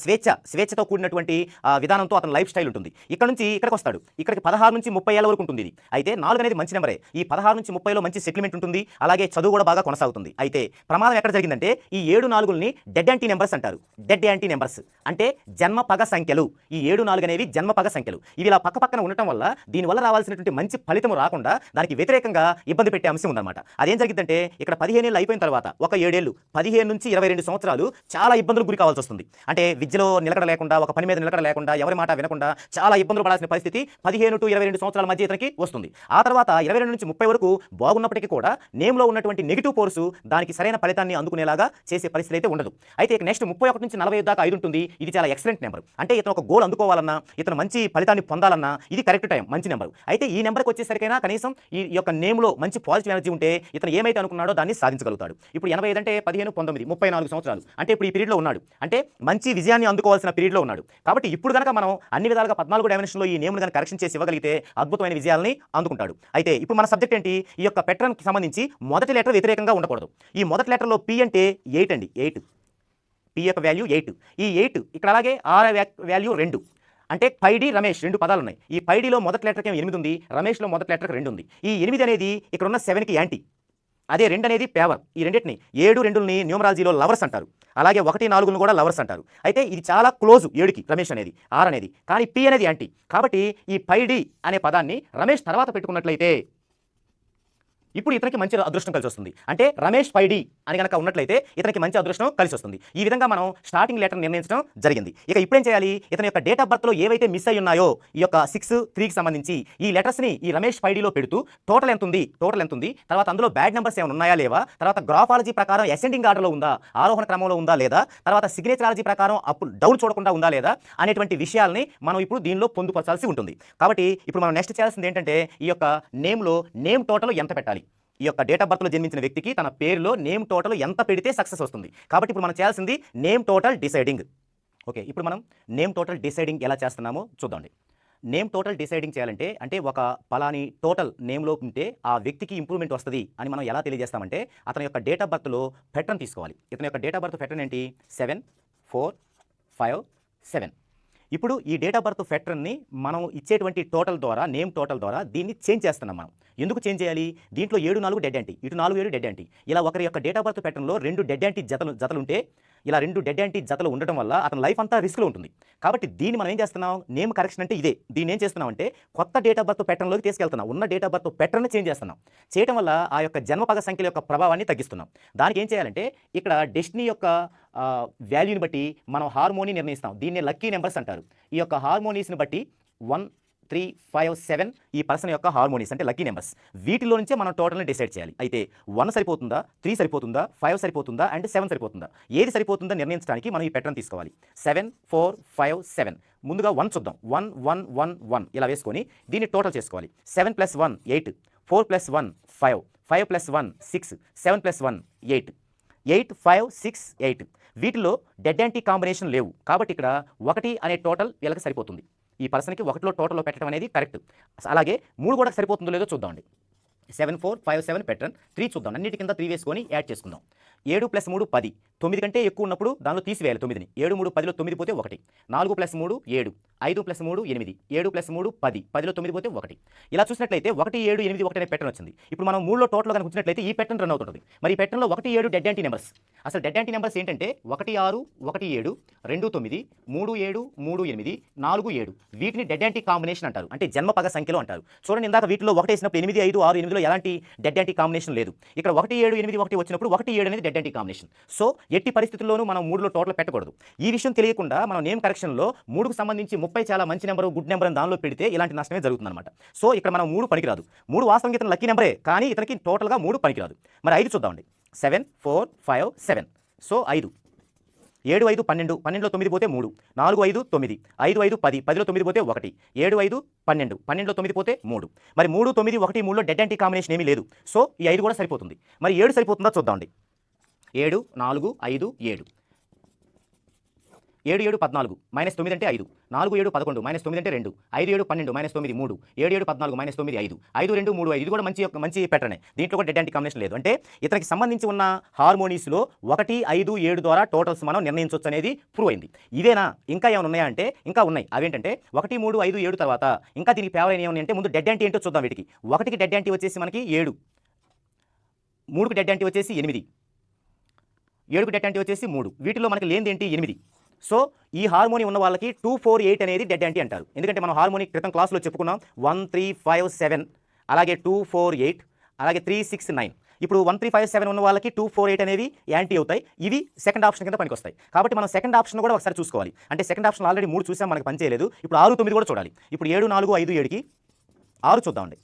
S1: స్వేచ్ఛతో కూడినటువంటి విధానంతో అతని లైఫ్ స్టైల్ ఉంటుంది. ఇక్కడ నుంచి ఇక్కడికి వస్తాడు. ఇక్కడికి 16 నుంచి 30 ఏళ్ళ వరకు ఉంటుంది. ఇది అయితే 4 అనేది మంచి నెంబరే. ఈ 16 నుంచి 30లో మంచి సెటిల్మెంట్ ఉంటుంది. అలాగే చదువు కూడా బాగా కొనసాగుతుంది. అయితే ప్రమాదం ఎక్కడ జరిగిందంటే ఈ 7 4ని డెడ్ యాంటీ నెంబర్స్ అంటారు. డెడ్ యాంటీ నెంబర్స్ అంటే జన్మ పగ సంఖ్యలు. ఈ 7 4 అనేవి జన్మ పగ సంఖ్యలు. ఇవి ఇలా పక్కన ఉండటం వల్ల దీనివల్ల రావాల్సినటువంటి మంచి ఫలితం రాకుండా దానికి వ్యతిరేకంగా ఇబ్బంది పెట్టే అంశం ఉందన్నమాట. అదేం జరిగిందంటే ఇక్కడ 15 ఏళ్ళు అయిపోయిన తర్వాత ఒక 7 ఏళ్ళు 15 నుంచి 22 సంవత్సరాలు చాలా ఇబ్బందులు గురి కావాల్సి వస్తుంది. అంటే విద్యలో నిలకడ లేకుండా, ఒక పని మీద నిలకడ లేకుండా, ఎవరి మాట వినకుండా చాలా ఇబ్బందులు పడాల్సిన పరిస్థితి 15 to 22 సంవత్సరాల మధ్య ఇతనికి వస్తుంది. ఆ తర్వాత 22 నుంచి 30 వరకు బాగున్నప్పటికీ కూడా నేమ్లో ఉన్నటువంటి నెగిటివ్ ఫోర్సు దానికి సరైన ఫలితాన్ని అందుకునేలాగా చేసే పరిస్థితి అయితే ఉండదు. అయితే ఇక నెక్స్ట్ 31 నుంచి 40 దాకా 5 ఉంటుంది. ఇది చాలా ఎక్సలెంట్ నెంబర్. అంటే ఇతను ఒక గోల్ అందుకోవాలన్నా, ఇతను మంచి ఫలితాన్ని పొందాలన్నా ఇది కరెక్ట్ టైం, మంచి నెంబర్. అయితే ఈ నెంబర్కి వచ్చేసరికైనా కనీసం ఈ యొక్క నేమ్లో మంచి పాజిటివ్ ఎనర్జీ ఉంటే ఇతను ఏమైతే అనుకున్నాడో దాన్ని సాధించగలుగుతాడు. ఇప్పుడు 85 అంటే 15, 19, 34 సంవత్సరాలు అంటే ఇప్పుడు ఈ పీరియడ్లో ఉన్నాడు, అంటే మంచి విజయాన్ని అందుకోవాల్సిన పీరియడ్లో ఉన్నాడు. కాబట్టి ఇప్పుడు కనుక మనం అన్ని విధాలుగా 14 డైమెన్షన్లో ఈ నేమ్ను కనుక కరెక్షన్ చేసి ఇవ్వగలిగితే అద్భుతమైన విజయాల్ని అందుకుంటాడు. అయితే ఇప్పుడు మన సబ్జెక్ట్ ఏంటి? ఈ యొక్క పెట్రన్కి సంబంధించి మొదటి లెటర్ వ్యతిరేకంగా ఉండకూడదు. ఈ మొదటి లెటర్లో పి అంటే 8 అండి, 8. పి యొక్క వాల్యూ 8. ఈ 8 ఇక్కడ అలాగే ఆర్ వాల్యూ 2. అంటే పైడి రమేష్ 2 పదాలు ఉన్నాయి. ఈ పైడిలో మొదటి లెటర్కి 8 ఉంది, రమేష్లో మొదటి లెటర్కి 2 ఉంది. ఈ 8 అనేది ఇక్కడ ఉన్న 7కి యాంటీ, అదే 2 అనేది పేవర్. ఈ రెండింటిని 7, 2ని న్యూమరాలజీలో లవర్స్ అంటారు, అలాగే 1, 4ను కూడా లవర్స్ అంటారు. అయితే ఇది చాలా క్లోజ్ 7కి రమేష్ అనేది, ఆర్ అనేది, కానీ పి అనేది యాంటీ. కాబట్టి ఈ పైడి అనే పదాన్ని రమేష్ తర్వాత పెట్టుకున్నట్లయితే ఇప్పుడు ఇతనికి మంచి అదృష్టం కలిసి వస్తుంది. అంటే రమేష్ పైడి అని కనుక ఉన్నట్లయితే ఇతనికి మంచి అదృష్టం కలిసి వస్తుంది. ఈ విధంగా మనం స్టార్టింగ్ లెటర్ నిర్ణయించడం జరిగింది. ఇక ఇప్పుడేం చేయాలి? ఇతని యొక్క డేట్ ఆఫ్ బర్త్లో ఏవైతే మిస్ అయి ఉన్నాయో ఈ యొక్క 6, 3కి సంబంధించి ఈ లెటర్స్ని ఈ రమేష్ పైడిలో పెడుతూ టోటల్ ఎంత ఉంది, తర్వాత అందులో బ్యాడ్ నెంబర్స్ ఏమైనా ఉన్నాయా లేవా, తర్వాత గ్రాఫాలజీ ప్రకారం అసెండింగ్ ఆర్డర్లో ఉందా, ఆరోహణ క్రమంలో ఉందా లేదా, తర్వాత సిగ్నేచరాలజీ ప్రకారం అప్ డౌన్ చూడకుండా ఉందా లేదా అనేటువంటి విషయాల్ని మనం ఇప్పుడు దీనిలో పొందుపరచాల్సి ఉంటుంది. కాబట్టి ఇప్పుడు మనం నెక్స్ట్ చేయాల్సింది ఏంటంటే ఈ యొక్క నేమ్లో నేమ్ టోటల్ ఎంత పెట్టాలి. ఈ యొక్క డేట్ ఆఫ్ బర్త్లో జన్మించిన వ్యక్తికి తన పేరులో నేమ్ టోటల్ ఎంత పెడితే సక్సెస్ వస్తుంది. కాబట్టి ఇప్పుడు మనం చేయాల్సింది నేమ్ టోటల్ డిసైడింగ్. ఓకే, ఇప్పుడు మనం నేమ్ టోటల్ డిసైడింగ్ ఎలా చేస్తున్నామో చూద్దాండి. నేమ్ టోటల్ డిసైడింగ్ చేయాలంటే అంటే ఒక పలాని టోటల్ నేమ్లో ఉంటే ఆ వ్యక్తికి ఇంప్రూవ్మెంట్ వస్తుంది అని మనం ఎలా తెలియజేస్తామంటే అతని యొక్క డేట్ ఆఫ్ బర్త్లో ప్యాటర్న్ తీసుకోవాలి. ఇతని యొక్క డేట్ ఆఫ్ బర్త్ ప్యాటర్న్ ఏంటి? 7, 4, 5, 7. ఇప్పుడు ఈ డేట్ ఆఫ్ బర్త్ ఫ్యాక్టర్ని మనం ఇచ్చేటువంటి టోటల్ ద్వారా నేమ్ టోటల్ ద్వారా దీన్ని చేంజ్ చేస్తున్నాం. మనం ఎందుకు చేంజ్ చేయాలి? దీంట్లో 7, 4 డెడ్ యాంటీ, ఇటు 4, 7 డెడ్ యాంటీ. ఇలా ఒకరి యొక్క డేట్ ఆఫ్ బర్త్ ప్యాటర్న్లో 2 డెడ్ యాంటీ జతలుంటే ఇలా 2 డెడ్ యాంటీ జతలు ఉండటం వల్ల అతని లైఫ్ అంతా రిస్క్లో ఉంటుంది. కాబట్టి దీన్ని మనం ఏం చేస్తున్నాం? నేమ్ కరెక్షన్ అంటే ఇదే. దీన్ని ఏం చేస్తున్నాం అంటే కొత్త డేట్ ఆఫ్ బర్త్ ప్యాటర్న్లోకి తీసుకెళ్తున్నాం. ఉన్న date of birth pattern change చేస్తున్నాం. చేయడం వల్ల ఆ యొక్క జన్మపగ సంఖ్యల యొక్క ప్రభావాన్ని తగ్గిస్తున్నాం. దానికి ఏం చేయాలంటే ఇక్కడ డెస్టినీ యొక్క వాల్యూని బట్టి మనం హార్మోనీ నిర్ణయిస్తాం. దీన్ని లక్కీ నెంబర్స్ అంటారు. ఈ యొక్క హార్మోనీస్ని బట్టి 1, 3, 5, 7 ఈ పర్సన్ యొక్క హార్మోనీస్ అంటే లక్కీ నెంబర్స్. వీటిలో నుంచే మనం టోటల్ని డిసైడ్ చేయాలి. అయితే 1 సరిపోతుందా, 3 సరిపోతుందా, 5 సరిపోతుందా అండ్ 7 సరిపోతుందా, ఏది సరిపోతుందో నిర్ణయించడానికి మనం ఈ ప్యాటర్న్ తీసుకోవాలి. 7, 4, 5, 7. ముందుగా 1 చూద్దాం. 1, 1, 1, 1 ఇలా వేసుకొని దీన్ని టోటల్ చేసుకోవాలి. 7 + 1 8, 4 + 1 5, 5 + 1 6, 7 + 1 8, 8, 5, 6, 8. వీటిలో డెడ్ యాంటీ కాంబినేషన్ లేవు. కాబట్టి ఇక్కడ 1 అనే టోటల్ వీళ్ళకి సరిపోతుంది. ఈ పర్సన్కి 1లో టోటల్లో పెట్టడం అనేది కరెక్ట్. అలాగే 3 కూడా సరిపోతుందో లేదో చూద్దామండి. 7, 4, 5, 7 ప్యాటర్న్. 3 చూద్దాం. అన్నిటి కింద 3 వేసుకొని యాడ్ చేసుకుందాం. 7 + 3 10. 9 కంటే ఎక్కువ ఉన్నప్పుడు దానిలో తీసివేయాలి 9ని. 7, 3, 10లో 9 పోతే 1. 4 + 3 7, 5 + 3 8, 7 + 3 10, 10లో 9 పోతే 1. ఇలా చూసినట్లయితే 1, 7, 8, 1 అనే ప్యాటర్న్ వచ్చింది. ఇప్పుడు మనం 3లో టోటల్ కనుక వచ్చినట్లయితే ఈ ప్యాటర్న్ రన్ అవుతుంది. మరి ఈ ప్యాటర్న్లో 1, 7 డెడ్ యాంటీ నెంబర్స్. అసలు డెడ్ యాంటీ నెంబర్స్ ఏంటంటే 1, 6, 1, 7, 2, 9, 3, 7, 3, 8, 4, 7. వీటిని డెడ్ యాంటీ కాంబినేషన్ అంటారు. అంటే జన్మపగ సంఖ్యలో అంటారు. చూడండి, ఇందాక వీటిలో 1 వేసినప్పుడు 8, 5, 6, 8లో ఎలాంటి డెడ్ యాంటీ కాంబినేషన్ లేదు. ఇక్కడ 1, 7, 8, 1 వచ్చినప్పుడు 1, 7 అనేది డెడ్ యాంటీ కాంబినేషన్. సో ఎట్టి పరిస్థితుల్లోనూ మనం 3లో టోటల్ పెట్టకూడదు. ఈ విషయం తెలియకుండా మనం నేమ్ కరెక్షన్లో 3కు సంబంధించి 30 చాలా మంచి నెంబర్, గుడ్ నెంబర్ అని దానిలో పెడితే ఇలాంటి నష్టమే జరుగుతుందన్నమాట. సో ఇక్కడ మనం 3 పనికిరాదు. 3 వాస్తవంగా ఇతను లక్కీ నెంబరే, కానీ ఇతనికి టోటల్గా 3 పనికిరాదు. మరి 5 చూద్దామండి. 7, 4, 5, 7. సో 5, 7, 5, 12, 12లో 9 పోతే 3, 4, 5, 9, 5, 5, 10, 10లో 9 పోతే 1, 7, 5, 12, 12లో 9 పోతే 3. మరి 3, 9, 1, 3లో డెడ్ యాంటీ కాంబినేషన్ ఏమీ లేదు. సో ఈ 5 కూడా సరిపోతుంది. మరి 7 సరిపోతుందా చూద్దామండి. 7, 4, 5, 7. 7, 7, 14, -9 అంటే 5. 4, 7, 11, -9 అంటే 2. 5, 7, 12, -9 3. 7, 7, 14, -9 5. 5, 2, 3, 5. ఇది కూడా మంచి ప్యాటర్నే. దీంట్లో కూడా డెడ్ యాంటీ కాంబినేషన్ లేదు. అంటే ఇతనికి సంబంధించి ఉన్న హార్మోనీస్లో 1, 5, 7 ద్వారా టోటల్స్ మనం నిర్ణయించవచ్చు అనేది ప్రూవ్ అయింది. ఇదేనా? ఇంకా ఏమైనా ఉన్నాయా అంటే ఇంకా ఉన్నాయి. అవేంటంటే 1, 3, 5, 7 తర్వాత ఇంకా దీనికి ఫేవర్ అయినవి ఏమన్నా అంటే ముందు డెడ్ యాంటీ ఏంటో చూద్దాం. వీటికి 1కి డెడ్ యాంటీ వచ్చేసి మనకి 7, 3కి డెడ్ యాంటీ వచ్చేసి 8, 7కి డెడ్ యాంటీ వచ్చేసి 3. వీటిలో మనకి లేనిది ఏంటి? 8. సో ఈ హార్మోని ఉన్న వాళ్ళకి 2, 4, 8 అనేది డెడ్ యాంటీ అంటారు. ఎందుకంటే మనం హార్మోని క్రితం క్లాస్లో చెప్పుకున్నాం. 1, 3, 5, 7, అలాగే 2, 4, 8, అలాగే 3, 6, 9. ఇప్పుడు 1, 3, 5, 7 ఉన్న వాళ్ళకి 2, 4, 8 అనేవి యాంటీ అవుతాయి. ఇవి సెకండ్ ఆప్షన్ కింద పనికి వస్తాయి. కాబట్టి మనం సెకండ్ ఆప్షన్ కూడా ఒకసారి చూసుకోవాలి. అంటే సెకండ్ ఆప్షన్ ఆల్రెడీ 3 చూసాం, మనకి పని చేయలేదు. ఇప్పుడు 6, 9 కూడా చూడాలి. ఇప్పుడు 7, 4, 5, 7కి 6 చూద్దామండి.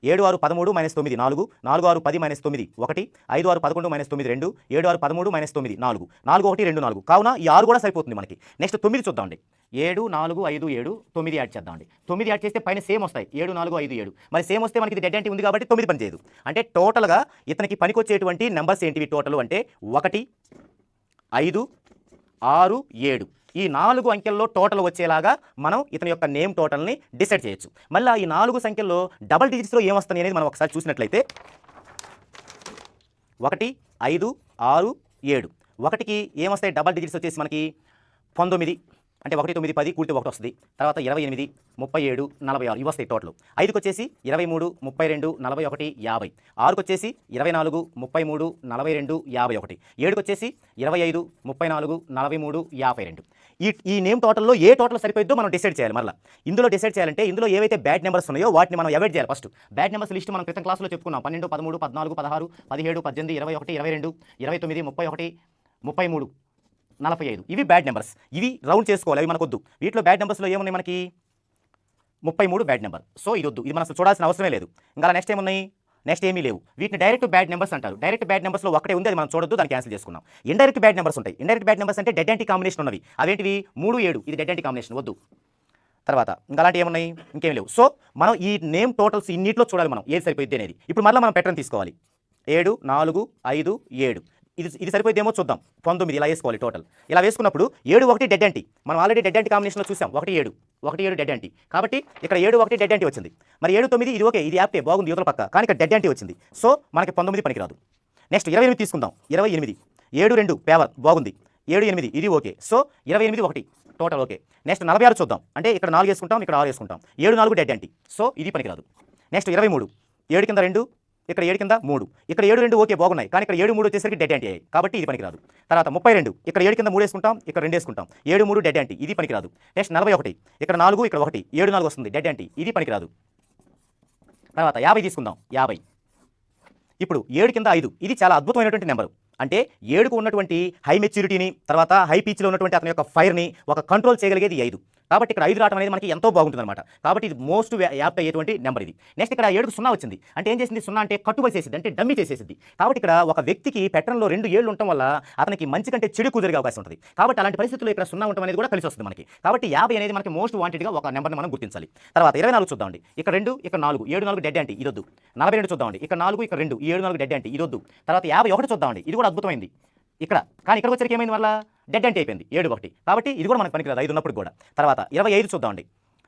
S1: 7 6 13 మైనస్ 9 4, 4 6 10 మైనస్ 9 1, 5 6 11 మైనస్ 9 2, 7 6 13 మైనస్ 9 4, 4 1 2 4. కావున ఈ 6 కూడా సరిపోతుంది మనకి. నెక్స్ట్ 9 చూద్దామండి. 7 4 5 7 9 యాడ్ చేద్దామండి. 9 యాడ్ చేస్తే పైన సేమ్ వస్తాయి 7 4 5 7. మరి సేమ్ వస్తే మనకి ఇది డెడ్ ఎంటీ ఉంది కాబట్టి 9 పని చేయదు. అంటే టోటల్గా ఇతనికి పనికొచ్చేటువంటి నెంబర్స్ ఏంటివి టోటల్ అంటే 1 5 6 7. ఈ 4 అంకెల్లో టోటల్ వచ్చేలాగా మనం ఇతని యొక్క నేమ్ టోటల్ని డిసైడ్ చేయొచ్చు. మళ్ళీ ఈ 4 సంఖ్యల్లో డబల్ డిజిట్స్లో ఏమొస్తాయి అనేది మనం ఒకసారి చూసినట్లయితే 1 5 6 7. 1కి ఏమొస్తాయి డబల్ డిజిట్స్ వచ్చేసి మనకి 19, అంటే 1 9 10 కూడితే 1 వస్తుంది. తర్వాత 28 37 46 ఇవి వస్తాయి టోటల్. 5కి వచ్చేసి 23 32 41 50. 6కి వచ్చేసి 24 33 42 51. 7కి వచ్చేసి 25 34 43 52. ఈ నేమ్ టోటల్లో ఏ టోటల్ సరిపోయిద్దో మనం డిసైడ్ చేయాలి. మళ్ళీ ఇందులో డిసైడ్ చేయాలంటే ఇందులో ఏవైతే బ్యాడ్ నెంబర్స్ ఉన్నాయో వాటిని మనం అవాయిడ్ చేయాలి. ఫస్ట్ బ్యాడ్ నెంబర్స్ లిస్ట్ మనం క్రితం క్లాస్లో చెప్పుకున్నాం. 12 13 14 16 17 18 21 22 29 31 33 45. ఇవి బ్యాడ్ నెంబర్స్. ఇవి రౌండ్ చేసుకోవాలి, అవి మనకొద్దు. వీటిలో బ్యాడ్ నెంబర్స్లో ఏమున్నాయి మనకి 33 బ్యాడ్ నెంబర్. సో ఇది వద్దు, ఇది మనం చూడాల్సిన అవసరమే లేదు. ఇంకా నెక్స్ట్ ఏమున్నాయి, నెక్స్ట్ ఏమీ లేవు. వీటిని డైరెక్ట్ బ్యాడ్ నెంబర్స్ అంటారు. డైరెక్ట్ బ్యాడ్ నెంబర్స్లో ఒకటే ఉంది, అది మనం చూడొద్దు, దాన్ని క్యాన్సిల్ చేసుకున్నాం. ఇండైరెక్ట్ బ్యాడ్ నెంబర్స్ ఉంటాయి. ఇండైరెక్ట్ బ్యాడ్ నెంబర్స్ అంటే డెడ్ యాంటీ కాంబినేషన్ ఉన్నవి. అవేంటివి 3 7, ఇది డెడ్ యాంటీ కాంబినేషన్ వద్దు. తర్వాత ఇంకా అలాంటి ఏమున్నాయి, ఇంకేం లేవు. సో మనం ఈ నేమ్ టోటల్స్ ఇన్నిట్లో చూడాలి మనం ఏది సరిపోయింది అనేది. ఇప్పుడు మళ్ళీ మనం ప్యాటర్న్ తీసుకోవాలి. 7 4 5 7. ఇది సరిపోయిద్దేమో చూద్దాం. 19 ఇలా వేసుకోవాలి టోటల్. ఇలా వేసుకున్నప్పుడు 7 1 డెడ్ యాంటీ. మనం ఆల్రెడీ డెడ్ యాంటీ కాంబినేషన్లో చూసాం. 1 7 డెడ్ యాంటీ. కాబట్టి ఇక్కడ 7 1 డెడ్ యాంటీ వచ్చింది. మరి 7 9 ఇది ఓకే, ఇది యాప్టే బాగుంది యువతల పక్క, కానీ ఇక్కడ డెడ్ యాంటీ వచ్చింది. సో మనకి 19 పనికిరాదు. నెక్స్ట్ 28 తీసుకుందాం. 28 7 2 పేవర్ బాగుంది. 7 8 ఇది okay. So 28 1 total okay. Next 46 చూద్దాం. అంటే ఇక్కడ 4 వేసుకుంటాం, ఇక్కడ 6 వేసుకుంటాం. 7 4 డెడ్ యాంటీ. సో ఇది పనికిరాదు. నెక్స్ట్ 23 7 కింద 2, ఇక్కడ 7 కింద 3, ఇక్కడ 7 2 ఓకే బాగున్నాయి, కానీ ఇక్కడ 7 3 వచ్చేసరికి డెడ్ యాంటీ అయ్యాయి, కాబట్టి ఇది పనికిరాదు. తర్వాత 32 ఇక్కడ 7 కింద 3 వేసుకుంటాం, ఇక్కడ 2 వేసుకుంటాం. 7 3 డెడ్ యాంటీ, ఇది పనికిరాదు. నెక్స్ట్ 41 ఇక్కడ 4 ఇక్కడ 1 7 4 వస్తుంది, డెడ్ యాంటీ, ఇది పనికిరాదు. తర్వాత 50 తీసుకుందాం. 50 ఇప్పుడు 7 కింద 5, ఇది చాలా అద్భుతమైనటువంటి నెంబరు. అంటే 7కు ఉన్నటువంటి హై మెచ్యూరిటీని, తర్వాత హై పీచ్లో ఉన్నటువంటి అతని యొక్క ఫైర్ని ఒక కంట్రోల్ చేయగలిగేది 5. కాబట్టి ఇక్కడ 5 రావడం అనేది మనకి ఎంతో బాగుంటుందన్నమాట. కాబట్టి ఇది మోస్ట్ యాప్ట్ అయ్యేటువంటి నెంబర్ ఇది. నెక్స్ట్ ఇక్కడ 7కు 0 వచ్చింది. అంటే ఏం చేసింది, 0 అంటే కట్టుబడి చేసింది, అంటే డమ్మి చేసేసింది. కాబట్టి ఇక్కడ ఒక వ్యక్తికి ప్యాటర్న్లో 2 7లు ఉండటం వల్ల అతనికి మంచి కంటే చెడు కుదిరే అవకాశం ఉంటుంది. కాబట్టి అలాంటి పరిస్థితుల్లో ఇక్కడ 0 ఉండటం అనేది కూడా కలిసి వస్తుంది మనకి. కాబట్టి 50 అనేది మనకి మోస్ట్ వాంటెడ్గా ఒక నెంబర్ని మనం గుర్తించాలి. తర్వాత 24 చూద్దామండి. ఇక్కడ 2 ఇక్కడ 4 7 4 డెడ్ యాంటీ, ఇదొద్దు. 42 చూద్దామండి. ఇక్కడ 4 ఇక్కడ 2 7 4 డెడ్ యాంటీ, ఇదొద్దు. తర్వాత 51 చూద్దామండి. ఇది కూడా అద్భుతమైంది ఇక్కడ, కానీ ఇక్కడికి వచ్చరికి ఏమైంది, వల్ల డెడ్ యాంటీ అయిపోయింది 7 1. కాబట్టి ఇది కూడా మనకు పనికిరాదు 5 ఉన్నప్పుడు కూడా. తర్వాత 25 చూద్దామండి.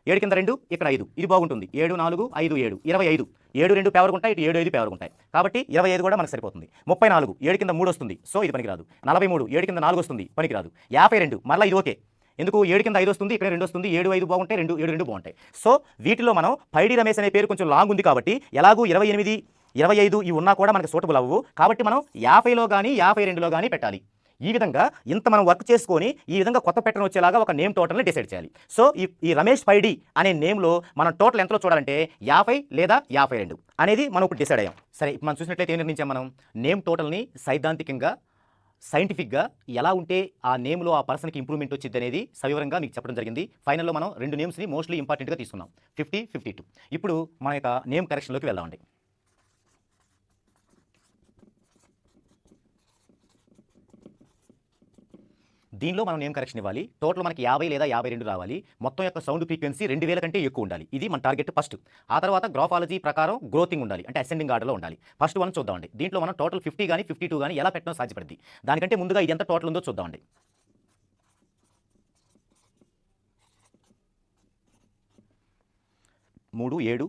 S1: 7 కింద 2 ఇక్కడ 5, ఇది బాగుంటుంది. 7 4 5 7 25. 7 2 పేవర్గా ఉంటాయి, ఇటు 7 5 పేవర్గా ఉంటాయి. కాబట్టి 25 కూడా మనకు సరిపోతుంది. 34 7 కింద 3 వస్తుంది, సో ఇది పనికిరాదు. 43 7 కింద 4 వస్తుంది, పనికిరాదు. 52 మళ్ళీ ఇది ఓకే, ఎందుకు 7 కింద 5 వస్తుంది, ఇక్కడ 2 వస్తుంది. 7 5 బాగుంటాయి, 2 7 2 బాగుంటాయి. సో వీటిలో మనం పైడి రమేష్ అనే పేరు కొంచెం లాంగ్ ఉంది కాబట్టి ఎలాగూ 28 25 ఇవి ఉన్నా కూడా మనకు సూటబుల్ అవ్వవు. కాబట్టి మనం 50లో కానీ 52లో కానీ పెట్టాలి. ఈ విధంగా ఇంత మనం వర్క్ చేసుకొని ఈ విధంగా కొత్త ప్యాటర్న్ వచ్చేలాగా ఒక నేమ్ టోటల్ని డిసైడ్ చేయాలి. సో ఈ రమేష్ పైడి అనే నేమ్లో మనం టోటల్ ఎంతలో చూడాలంటే 50 లేదా 52 అనేది మనం ఇప్పుడు డిసైడ్ అయ్యాం. సరే, ఇప్పుడు మనం చూసినట్లయితే ఏం నిర్ణయించాం, మనం నేమ్ టోటల్ని సైద్ధాంతికంగా సైంటిఫిక్గా ఎలా ఉంటే ఆ నేమ్లో ఆ పర్సన్కి ఇంప్రూవ్మెంట్ వచ్చింది అనేది సవివరంగా మీకు చెప్పడం జరిగింది. ఫైనల్లో మనం 2 నేమ్స్ని మోస్ట్లీ ఇంపార్టెంట్గా తీసుకున్నాం, 50 52. ఇప్పుడు మన యొక్క నేమ్ కరెక్షన్లోకి వెళ్దామండి. దీనిలో మనం నేమ్ కరెక్షన్ ఇవ్వాలి. టోటల్ మనకి 50 లేదా 52 రావాలి. మొత్తం యొక్క సౌండ్ ఫ్రీక్వెన్సీ 2000 కంటే ఎక్కువ ఉండాలి. ఇది మన టార్గెట్ ఫస్ట్. ఆ తర్వాత గ్రాఫాలజీ ప్రకారం గ్రోతింగ్ ఉండాలి, అంటే అసెండింగ్ ఆర్డర్లో ఉండాలి. ఫస్ట్ వన్ చూద్దామండి. దీంట్లో మనం టోటల్ 50 కానీ 52 కానీ ఎలా పెట్టడం సాధ్యపడింది. దానికంటే ముందుగా ఇది ఎంత టోటల్ ఉందో చూద్దామండి. మూడు 7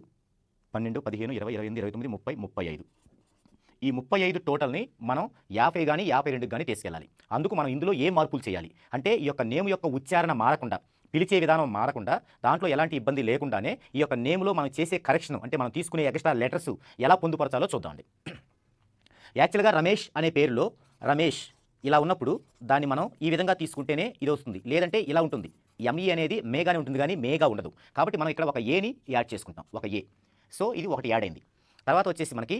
S1: 12 15 20 28 29 30 35. ఈ 35 టోటల్ని మనం 50 కానీ 52 కానీ తీసుకెళ్ళాలి. అందుకు మనం ఇందులో ఏ మార్పులు చేయాలి అంటే, ఈ యొక్క నేమ్ యొక్క ఉచ్చారణ మారకుండా, పిలిచే విధానం మారకుండా, దాంట్లో ఎలాంటి ఇబ్బంది లేకుండానే ఈ యొక్క నేమ్లో మనం చేసే కరెక్షన్, అంటే మనం తీసుకునే ఎక్స్ట్రా లెటర్స్ ఎలా పొందుపరచాలో చూద్దామండి. యాక్చువల్గా రమేష్ అనే పేరులో రమేష్ ఇలా ఉన్నప్పుడు దాన్ని మనం ఈ విధంగా తీసుకుంటేనే ఇది వస్తుంది, లేదంటే ఇలా ఉంటుంది. ఎంఈ అనేది మేగానే ఉంటుంది కానీ మేగా ఉండదు. కాబట్టి మనం ఇక్కడ ఒక ఏని యాడ్ చేసుకుంటాం, ఒక ఏ. సో ఇది ఒకటి యాడ్ అయింది. తర్వాత వచ్చేసి మనకి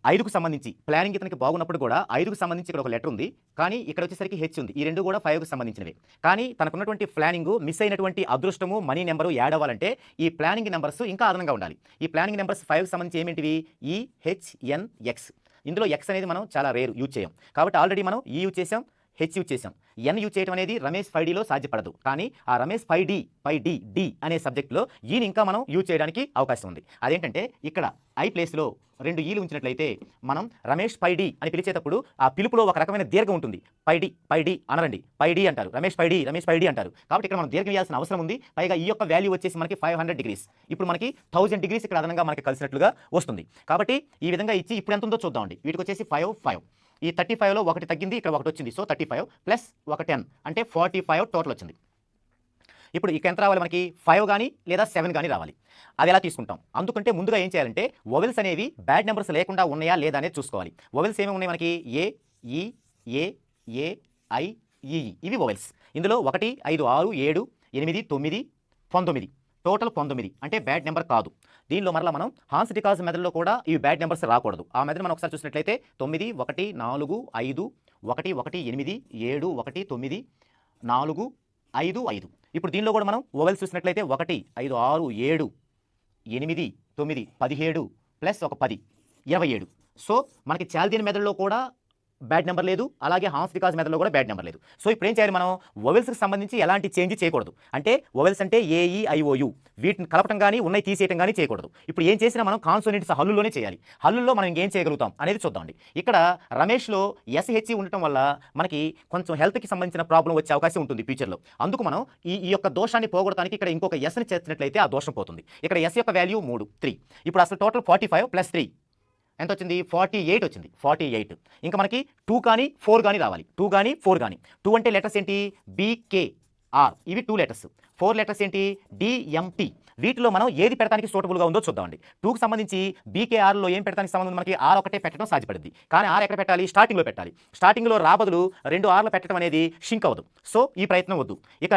S1: 5కు సంబంధించి ప్లానింగ్ ఇతనికి బాగున్నప్పుడు కూడా 5కు సంబంధించి ఇక్కడ ఒక లెటర్ ఉంది, కానీ ఇక్కడ వచ్చేసరికి హెచ్ ఉంది. ఈ రెండు కూడా 5కు సంబంధించినవి. కానీ తనకున్నటువంటి ప్లానింగ్ మిస్ అయినటువంటి అదృష్టము మనీ నెంబరు యాడ్ అవ్వాలంటే ఈ ప్లానింగ్ నెంబర్స్ ఇంకా అదనంగా ఉండాలి. ఈ ప్లానింగ్ నెంబర్స్ 5కి సంబంధించి ఏమిటివి? EHNX. ఇందులో ఎక్స్ అనేది మనం చాలా రేర్ యూజ్ చేయం, కాబట్టి ఆల్రెడీ మనం ఈ యూజ్ చేసాం, హెచ్ యూజ్ చేసాం. ఎన్ యూజ్ చేయడం అనేది రమేష్ 5Dలో సాధ్యపడదు, కానీ ఆ రమేష్ 5D అనే సబ్జెక్ట్లో ఈని ఇంకా మనం యూజ్ చేయడానికి అవకాశం ఉంది. అదేంటంటే ఇక్కడ ఐ ప్లేస్లో 2 ఈలు ఉంచినట్లయితే మనం రమేష్ 5D అని పిలిచేటప్పుడు ఆ పిలుపులో ఒక రకమైన దీర్ఘం ఉంటుంది. 5D అనరండి, 5D అంటారు, రమేష్ 5D అంటారు. కాబట్టి ఇక్కడ మనం దీర్ఘం వేయాల్సిన అవసరం ఉంది. పైగా ఈ యొక్క వాల్యూ వచ్చేసి మనకి 500 డిగ్రీస్, ఇప్పుడు మనకి 1000 డిగ్రీస్ ఇక్కడ అదనంగా మనకి కలిసినట్లుగా వస్తుంది. కాబట్టి ఈ విధంగా ఇచ్చి ఇప్పుడు ఎంత ఉందో చూద్దామండి. వీటికి వచ్చేసి 5 ఈ 35లో ఒకటి తగ్గింది, ఇక్కడ ఒకటి వచ్చింది. సో 35 ప్లస్ ఒక 10 అంటే 45 టోటల్ వచ్చింది. ఇప్పుడు ఇక ఎంత రావాలి మనకి? 5 కానీ లేదా 7 కానీ రావాలి. అది ఎలా తీసుకుంటాం? అందుకంటే ముందుగా ఏం చేయాలంటే వొవెల్స్ అనేవి బ్యాడ్ నెంబర్స్ లేకుండా ఉన్నాయా లేదా అనేది చూసుకోవాలి. వొవెల్స్ ఏమేమి ఉన్నాయి మనకి? ఏ, ఈ, ఏ, ఐ, ఈ ఇవి వొవెల్స్. ఇందులో 1, 5, 6, 7, 8, 9, 19 టోటల్ 19 అంటే బ్యాడ్ నెంబర్ కాదు. దీనిలో మరలా మనం హాన్స్ డికాజ్ మెథడ్లో కూడా ఇవి బ్యాడ్ నెంబర్స్ రాకూడదు. ఆ మెథడ్ మనం ఒకసారి చూసినట్లయితే 9, 1, 4, 5, 1, 1, 8, 7, 1, 9, 4, 5, 5. ఇప్పుడు దీనిలో కూడా మనం వొవెల్స్ చూసినట్లయితే 1, 5, 6, 7, 8, 9, 17 ప్లస్ ఒక 10, 27. సో మనకి చాల్దియన్ మెథడ్లో కూడా బ్యాడ్ నెంబర్ లేదు, అలాగే హాన్స్ డికాజ్ మెథడ్లో కూడా బ్యాడ్ నెంబర్ లేదు. సో ఇప్పుడు ఏం చేయాలి? మనం వొవెల్స్కి సంబంధించి ఎలాంటి చేంజ్ చేయకూడదు. అంటే వొవెల్స్ అంటే AEIOU వీటిని కలపడం కానీ ఉన్నాయి తీసేయడం కానీ చేయకూడదు. ఇప్పుడు ఏం చేసినా మనం కాన్సోనెంట్స్ హల్లులోనే చేయాలి. హల్లుల్లో మనం ఇంకేం చేయగలుగుతాం అనేది చూద్దామండి. ఇక్కడ రమేష్లో SH ఉండటం వల్ల మనకి కొంచెం హెల్త్కి సంబంధించిన ప్రాబ్లం వచ్చే అవకాశం ఉంటుంది ఫ్యూచర్లో. అందుకు మనం ఈ యొక్క దోషాన్ని పోగొడటానికి ఇక్కడ ఇంకొక Sని చేర్చినట్లయితే ఆ దోషం పోతుంది. ఇక్కడ S యొక్క వాల్యూ 3. ఇప్పుడు అసలు టోటల్ 45 ప్లస్ 3 ఎంత వచ్చింది? 48 వచ్చింది. 48 ఇంకా మనకి 2 కానీ 4 కానీ రావాలి. 2 కానీ 4 కానీ. 2 అంటే లెటర్స్ ఏంటి? BKR ఇవి 2 లెటర్స్. 4 లెటర్స్ ఏంటి? DMT. వీటిలో మనం ఏది పెడతానికి సూటబుల్గా ఉందో చూద్దామండి. 2కి సంబంధించి BKRలో ఏం పెడతానికి సంబంధం? మనకి R ఒకటే పెట్టడం సాధ్యపడింది, కానీ R ఎక్కడ పెట్టాలి? స్టార్టింగ్లో పెట్టాలి. స్టార్టింగ్లో బదులు 2 Rలు పెట్టడం అనేది షింక్ అవ్వదు. సో ఈ ప్రయత్నం వద్దు. ఇక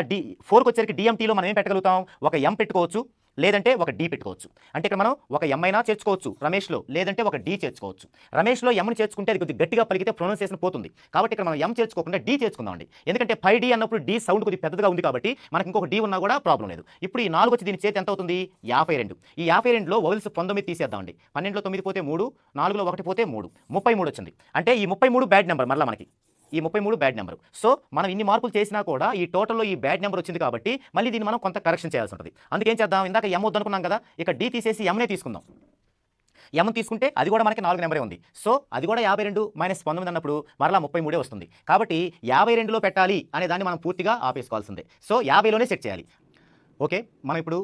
S1: 4కి వచ్చేసరికి DMTలో మనం ఏం పెట్టగలుగుతాం? ఒక M పెట్టుకోవచ్చు, లేదంటే ఒక D పెట్టుకోవచ్చు. అంటే ఇక్కడ మనం ఒక M అయినా చేర్చుకోవచ్చు రమేష్లో, లేదంటే ఒక D చేర్చుకోవచ్చు. రమేష్లో Mని చేర్చుకుంటే అది కొద్దిగా గట్టిగా పలికితే ప్రొనౌన్సియేషన్ పోతుంది. కాబట్టి ఇక్కడ మనం M చేర్చుకోకుండా D చేర్చుకుందామండి. ఎందుకంటే 5D అన్నప్పుడు D సౌండ్ కొద్దిగా పెద్దగా ఉంది కాబట్టి మనకి ఇంకొక D ఉన్నా కూడా ప్రాబ్లం లేదు. ఇప్పుడు ఈ 4 వచ్చి దీని చేతి ఎంత అవుతుంది? 52. ఈ 52లో వొవెల్స్ 19 తీసేద్దామండి. 12లో 9 పోతే 3, 4లో 1 పోతే 3, 33 వచ్చింది. అంటే ఈ 33 బ్యాడ్ నెంబర్ మరలా మనకి. ఈ 33 బ్యాడ్ నెంబర్. సో మనం ఇన్ని మార్పులు చేసినా కూడా ఈ టోటల్లో ఈ బ్యాడ్ నెంబర్ వచ్చింది కాబట్టి మళ్ళీ దీన్ని మనం కొంత కరెక్షన్ చేయాల్సి ఉంటుంది. అందుకేం చేద్దాం? ఇందాక M వద్దనుకున్నాం కదా, ఇక D తీసేసి Mనే తీసుకుందాం. M తీసుకుంటే అది కూడా మనకి 4 నెంబరే ఉంది. సో అది కూడా 52 మైనస్ 19 అన్నప్పుడు మరలా 33 వస్తుంది. కాబట్టి 52లో పెట్టాలి అనే దాన్ని మనం పూర్తిగా ఆపేసుకోవాల్సిందే. సో 50లోనే సెట్ చేయాలి. ఓకే, మనం ఇప్పుడు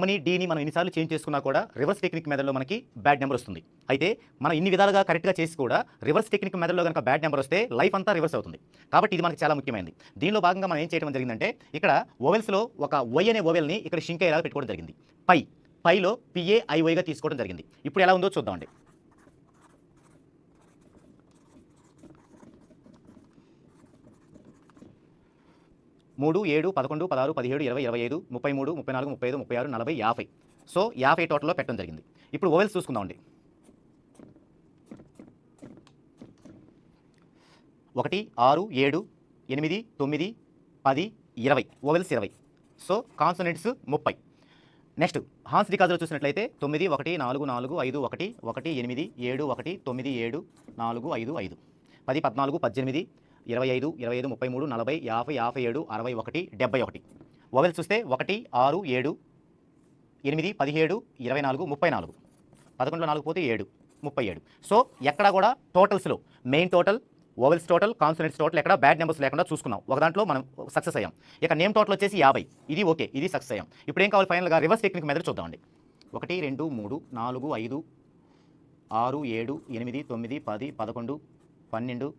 S1: Mని Dని మనం ఎన్నిసార్లు చేంజ్ చేసుకున్నా కూడా రివర్స్ టెక్నిక్ మెథడ్లో మనకి బ్యాడ్ నెంబర్ వస్తుంది. అయితే మనం ఇన్ని విధాలుగా కరెక్ట్గా చేసి కూడా రివర్స్ టెక్నిక్ మెథడ్లో కనుక బ్యాడ్ నెంబర్ వస్తే లైఫ్ అంతా రివర్స్ అవుతుంది. కాబట్టి ఇది మనకి చాలా ముఖ్యమైనది. దీనిలో భాగంగా మనం ఏం చేయడం జరిగిందంటే ఇక్కడ వొవెల్స్లో ఒక Y అనే వొవెల్ని ఇక్కడ షింక్ అయ్యేలా పెట్టుకోవడం జరిగింది. పైలో PAIYగా తీసుకోవడం జరిగింది. ఇప్పుడు ఎలా ఉందో చూద్దామండి. 3, 7, 11, 16, 17, 20, 25, 33, 34, 35, 36, 40, 50. సో 50 టోటల్లో పెట్టడం జరిగింది. ఇప్పుడు వొవెల్స్ చూసుకుందామండి. 1, 6, 7, 8, 9, 10, 20 వొవెల్స్ 20. So consonants 30. నెక్స్ట్ హాన్స్ డికాజ్లో చూసినట్లయితే 9, 1, 4, 4, 5, 1, 1, 8, 7, 1, 9, 7, 4, 5, 5, 10, 14, 18, 25, 25, 33, 40, 50, 57, 61, 71. వొవెల్స్ చూస్తే 1, 6, 7, 8, 17, 24, 34. 11లో 4 పోతే 7, 37. సో ఎక్కడ కూడా టోటల్స్లో main total, vowels total, consonants total ఎక్కడ బ్యాడ్ నెంబర్స్ లేకుండా చూసుకున్నాం. ఒక దాంట్లో మనం సక్సెస్ అయ్యాం. ఇక నేమ్ టోటల్ వచ్చేసి 50. ఇది ఓకే, ఇది సక్సెస్ అయ్యాం. ఇప్పుడు ఏం కావాలి? ఫైనల్గా రివర్స్ టెక్నిక్ మెథడ్ చూద్దామండి. 1, 2, 3, 4, 5, 6, 7, 8, 9, 10, 11,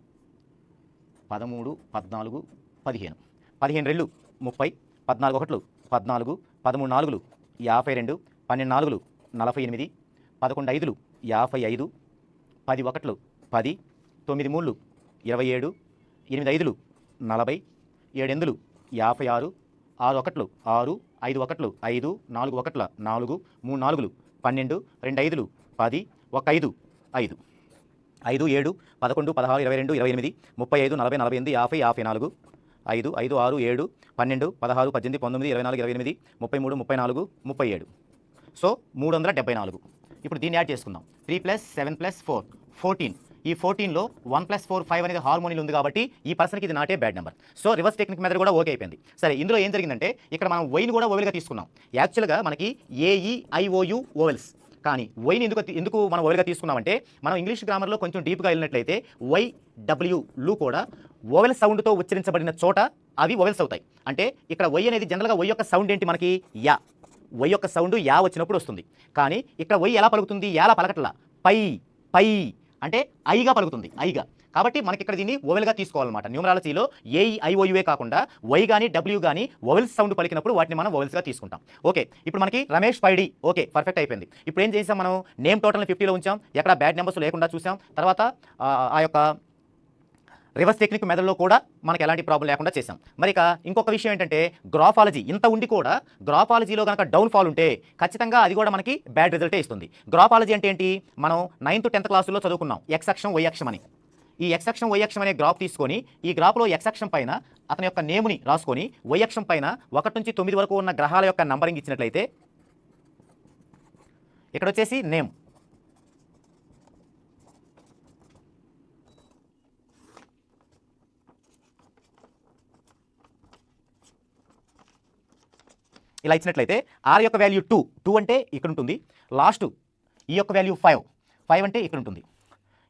S1: 12, 13, 14, 15. 15 రెళ్ళు 30, 14 ఒకట్లు 14, 13 నాలుగులు 52, 12 నాలుగులు 48, 11 ఐదులు 55, 10 ఒకట్లు 10, 9 మూళ్ళు 27, 8 ఐదులు 40, 7 ఎనిమిదిలు 56, 6 ఒకట్లు 6, 5 ఒకట్లు 5, 4 ఒకట్ల 4, 3 నాలుగులు 12, 2 ఐదులు 10, 1 5, 5. 5 7 11 16 22 28 35 40 48 50 54 5 5 6 7 12 16 18 19 24 28 33 34 37 సో 374. ఇప్పుడు దీన్ని యాడ్ చేసుకుందాం. 3 + 7 + 4 14. ఈ 14లో 1 + 4 5 అనేది హార్మోనియల్ ఉంది కాబట్టి ఈ పర్సన్కి ఇది not a bad number. So reverse technique method కూడా ఓకే అయిపోయింది. సరే, ఇందులో ఏం జరిగిందంటే ఇక్కడ మనం వైని కూడా ఓవెల్గా తీసుకున్నాం. యాక్చువల్గా మనకి AEIOU ఓవెల్స్, కానీ వైని ఎందుకు మనం ఓవెల్గా తీసుకున్నామంటే మనం ఇంగ్లీష్ గ్రామర్లో కొంచెం డీప్గా వెళ్ళినట్లయితే YWలు కూడా ఓవెల్ సౌండ్తో ఉచ్చరించబడిన చోట అవి ఓవెల్స్ అవుతాయి. అంటే ఇక్కడ వై అనేది జనరల్గా వై యొక్క సౌండ్ ఏంటి మనకి యా, వై యొక్క సౌండ్ యా వచ్చినప్పుడు వస్తుంది. కానీ ఇక్కడ వై ఎలా పలుకుతుంది? యాలా పలకట్లా, పై పై అంటే ఐగా పలుకుతుంది, ఐగా. కాబట్టి మనకి ఇక్కడ దీన్ని ఓవెల్గా తీసుకోవాలన్నమాట. న్యూమరాలజీలో AEIOUఏ కాకుండా వై కానీ డబ్ల్యూ కానీ ఓవెల్స్ సౌండ్ పలికినప్పుడు వాటిని మనం ఓవెల్స్గా తీసుకుంటాం. ఓకే, ఇప్పుడు మనకి రమేష్ 5D ఓకే పర్ఫెక్ట్ అయిపోయింది. ఇప్పుడు ఏం చేసాం మనం? నేమ్ టోటల్ని 50లో ఉంచాం, ఎక్కడ బ్యాడ్ నెంబర్స్ లేకుండా చూసాం. తర్వాత ఆ యొక్క రివర్స్ టెక్నిక్ మెథడ్లో కూడా మనకి ఎలాంటి ప్రాబ్లం లేకుండా చేసాం. మరి ఇక ఇంకొక విషయం ఏంటంటే గ్రాఫాలజీ ఇంత ఉండి కూడా గ్రాఫాలజీలో కనుక డౌన్ ఫాల్ ఉంటే ఖచ్చితంగా అది కూడా మనకి బ్యాడ్ రిజల్టే ఇస్తుంది. గ్రాఫాలజీ అంటే ఏంటి? మనం 9th 10th క్లాసుల్లో చదువుకున్నాం ఎక్స్ అక్షం వై అక్షం అని. ఈ ఎక్స్ అక్షం వై అక్షం అనే గ్రాఫ్ తీసుకొని ఈ గ్రాఫ్లో ఎక్స్ అక్షం పైన అతని యొక్క నేమ్ని రాసుకొని వై అక్షం పైన 1 నుంచి 9 వరకు ఉన్న గ్రహాల యొక్క నంబరింగ్ ఇచ్చినట్లయితే ఇక్కడ వచ్చేసి నేమ్, ఇలా ఇచ్చినట్లయితే ఆర్ యొక్క వాల్యూ 2 అంటే ఇక్కడ ఉంటుంది. లాస్ట్ ఈ యొక్క వాల్యూ 5 అంటే ఇక్కడ ఉంటుంది.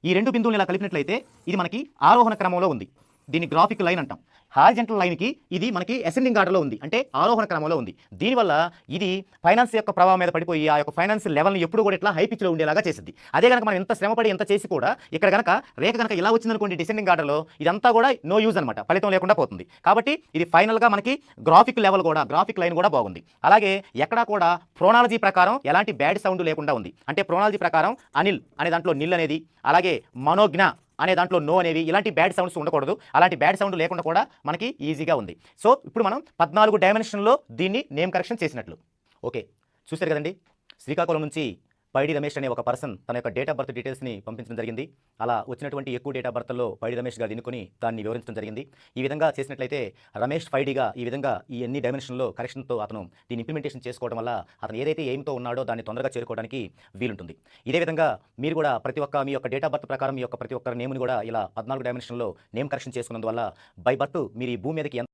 S1: ఈ రెండు బిందువులు ఇలా కలిపినట్లయితే ఇది మనకి ఆరోహణ క్రమంలో ఉంది. దీన్ని గ్రాఫిక్ లైన్ అంటాం. హారిజంటల్ లైన్కి ఇది మనకి అసెండింగ్ ఆర్డర్లో ఉంది, అంటే ఆరోహణ క్రమంలో ఉంది. దీనివల్ల ఇది ఫైనాన్స్ యొక్క ప్రభావం మీద పడిపోయి ఆ యొక్క ఫైనాన్స్ లెవెల్ని ఎప్పుడు కూడా ఇట్లా హై పిచ్లో ఉండేలాగా చేసింది. అదే కనుక మనం ఎంత శ్రమపడి ఎంత చేసి కూడా ఇక్కడ కనుక రేఖ కనుక ఇలా వచ్చిందనుకోండి డిసెండింగ్ ఆర్డర్లో, ఇదంతా కూడా నో యూజ్ అనమాట, ఫలితం లేకుండా పోతుంది. కాబట్టి ఇది ఫైనల్గా మనకి గ్రాఫిక్ లెవెల్ కూడా, గ్రాఫిక్ లైన్ కూడా బాగుంది. అలాగే ఎక్కడా కూడా ప్రోనాలజీ ప్రకారం ఎలాంటి బ్యాడ్ సౌండ్ లేకుండా ఉంది. అంటే ప్రోనాలజీ ప్రకారం అనిల్ అనే దాంట్లో నిల్ అనేది, అలాగే మనోజ్ఞ అనే దాంట్లో నో అనేవి, ఇలాంటి బ్యాడ్ సౌండ్స్ ఉండకూడదు. అలాంటి బ్యాడ్ సౌండ్ లేకుండా కూడా మనకి ఈజీగా ఉంది. సో ఇప్పుడు మనం 14 డైమెన్షన్లో దీన్ని నేమ్ కరెక్షన్ చేసినట్లు. ఓకే, చూశారు కదండి. శ్రీకాకుళం నుంచి 5D రమేష్ అనే ఒక పర్సన్ తన యొక్క డేట్ ఆఫ్ బర్త్ డీటెయిల్స్ని పంపించడం జరిగింది. అలా వచ్చినటువంటి ఎక్కువ డేట్ ఆఫ్ బర్త్లో 5D రమేష్ గారు ఎన్నుకొని దాన్ని వివరించడం జరిగింది. ఈ విధంగా చేసినట్లయితే రమేష్ 5Dగా ఈ విధంగా ఈ అన్ని డైమెన్షన్లో కరెక్షన్తో అతను దీన్ని ఇంప్లిమెంటేషన్ చేసుకోవడం వల్ల అతను ఏదైతే ఎయిమ్తో ఉన్నాడో దాన్ని తొందరగా చేరుకోవడానికి వీలుంటుంది. ఇదే విధంగా మీరు కూడా ప్రతి ఒక్క మీ యొక్క డేట్ ఆఫ్ బర్త్ ప్రకారం మీ యొక్క ప్రతి ఒక్కరి నేమ్ని కూడా ఇలా 14 డైమెన్షన్లో నేమ్ కరెక్షన్ చేసుకున్నందువల్ల బై బర్త్ మీరు ఈ భూమి మీదకి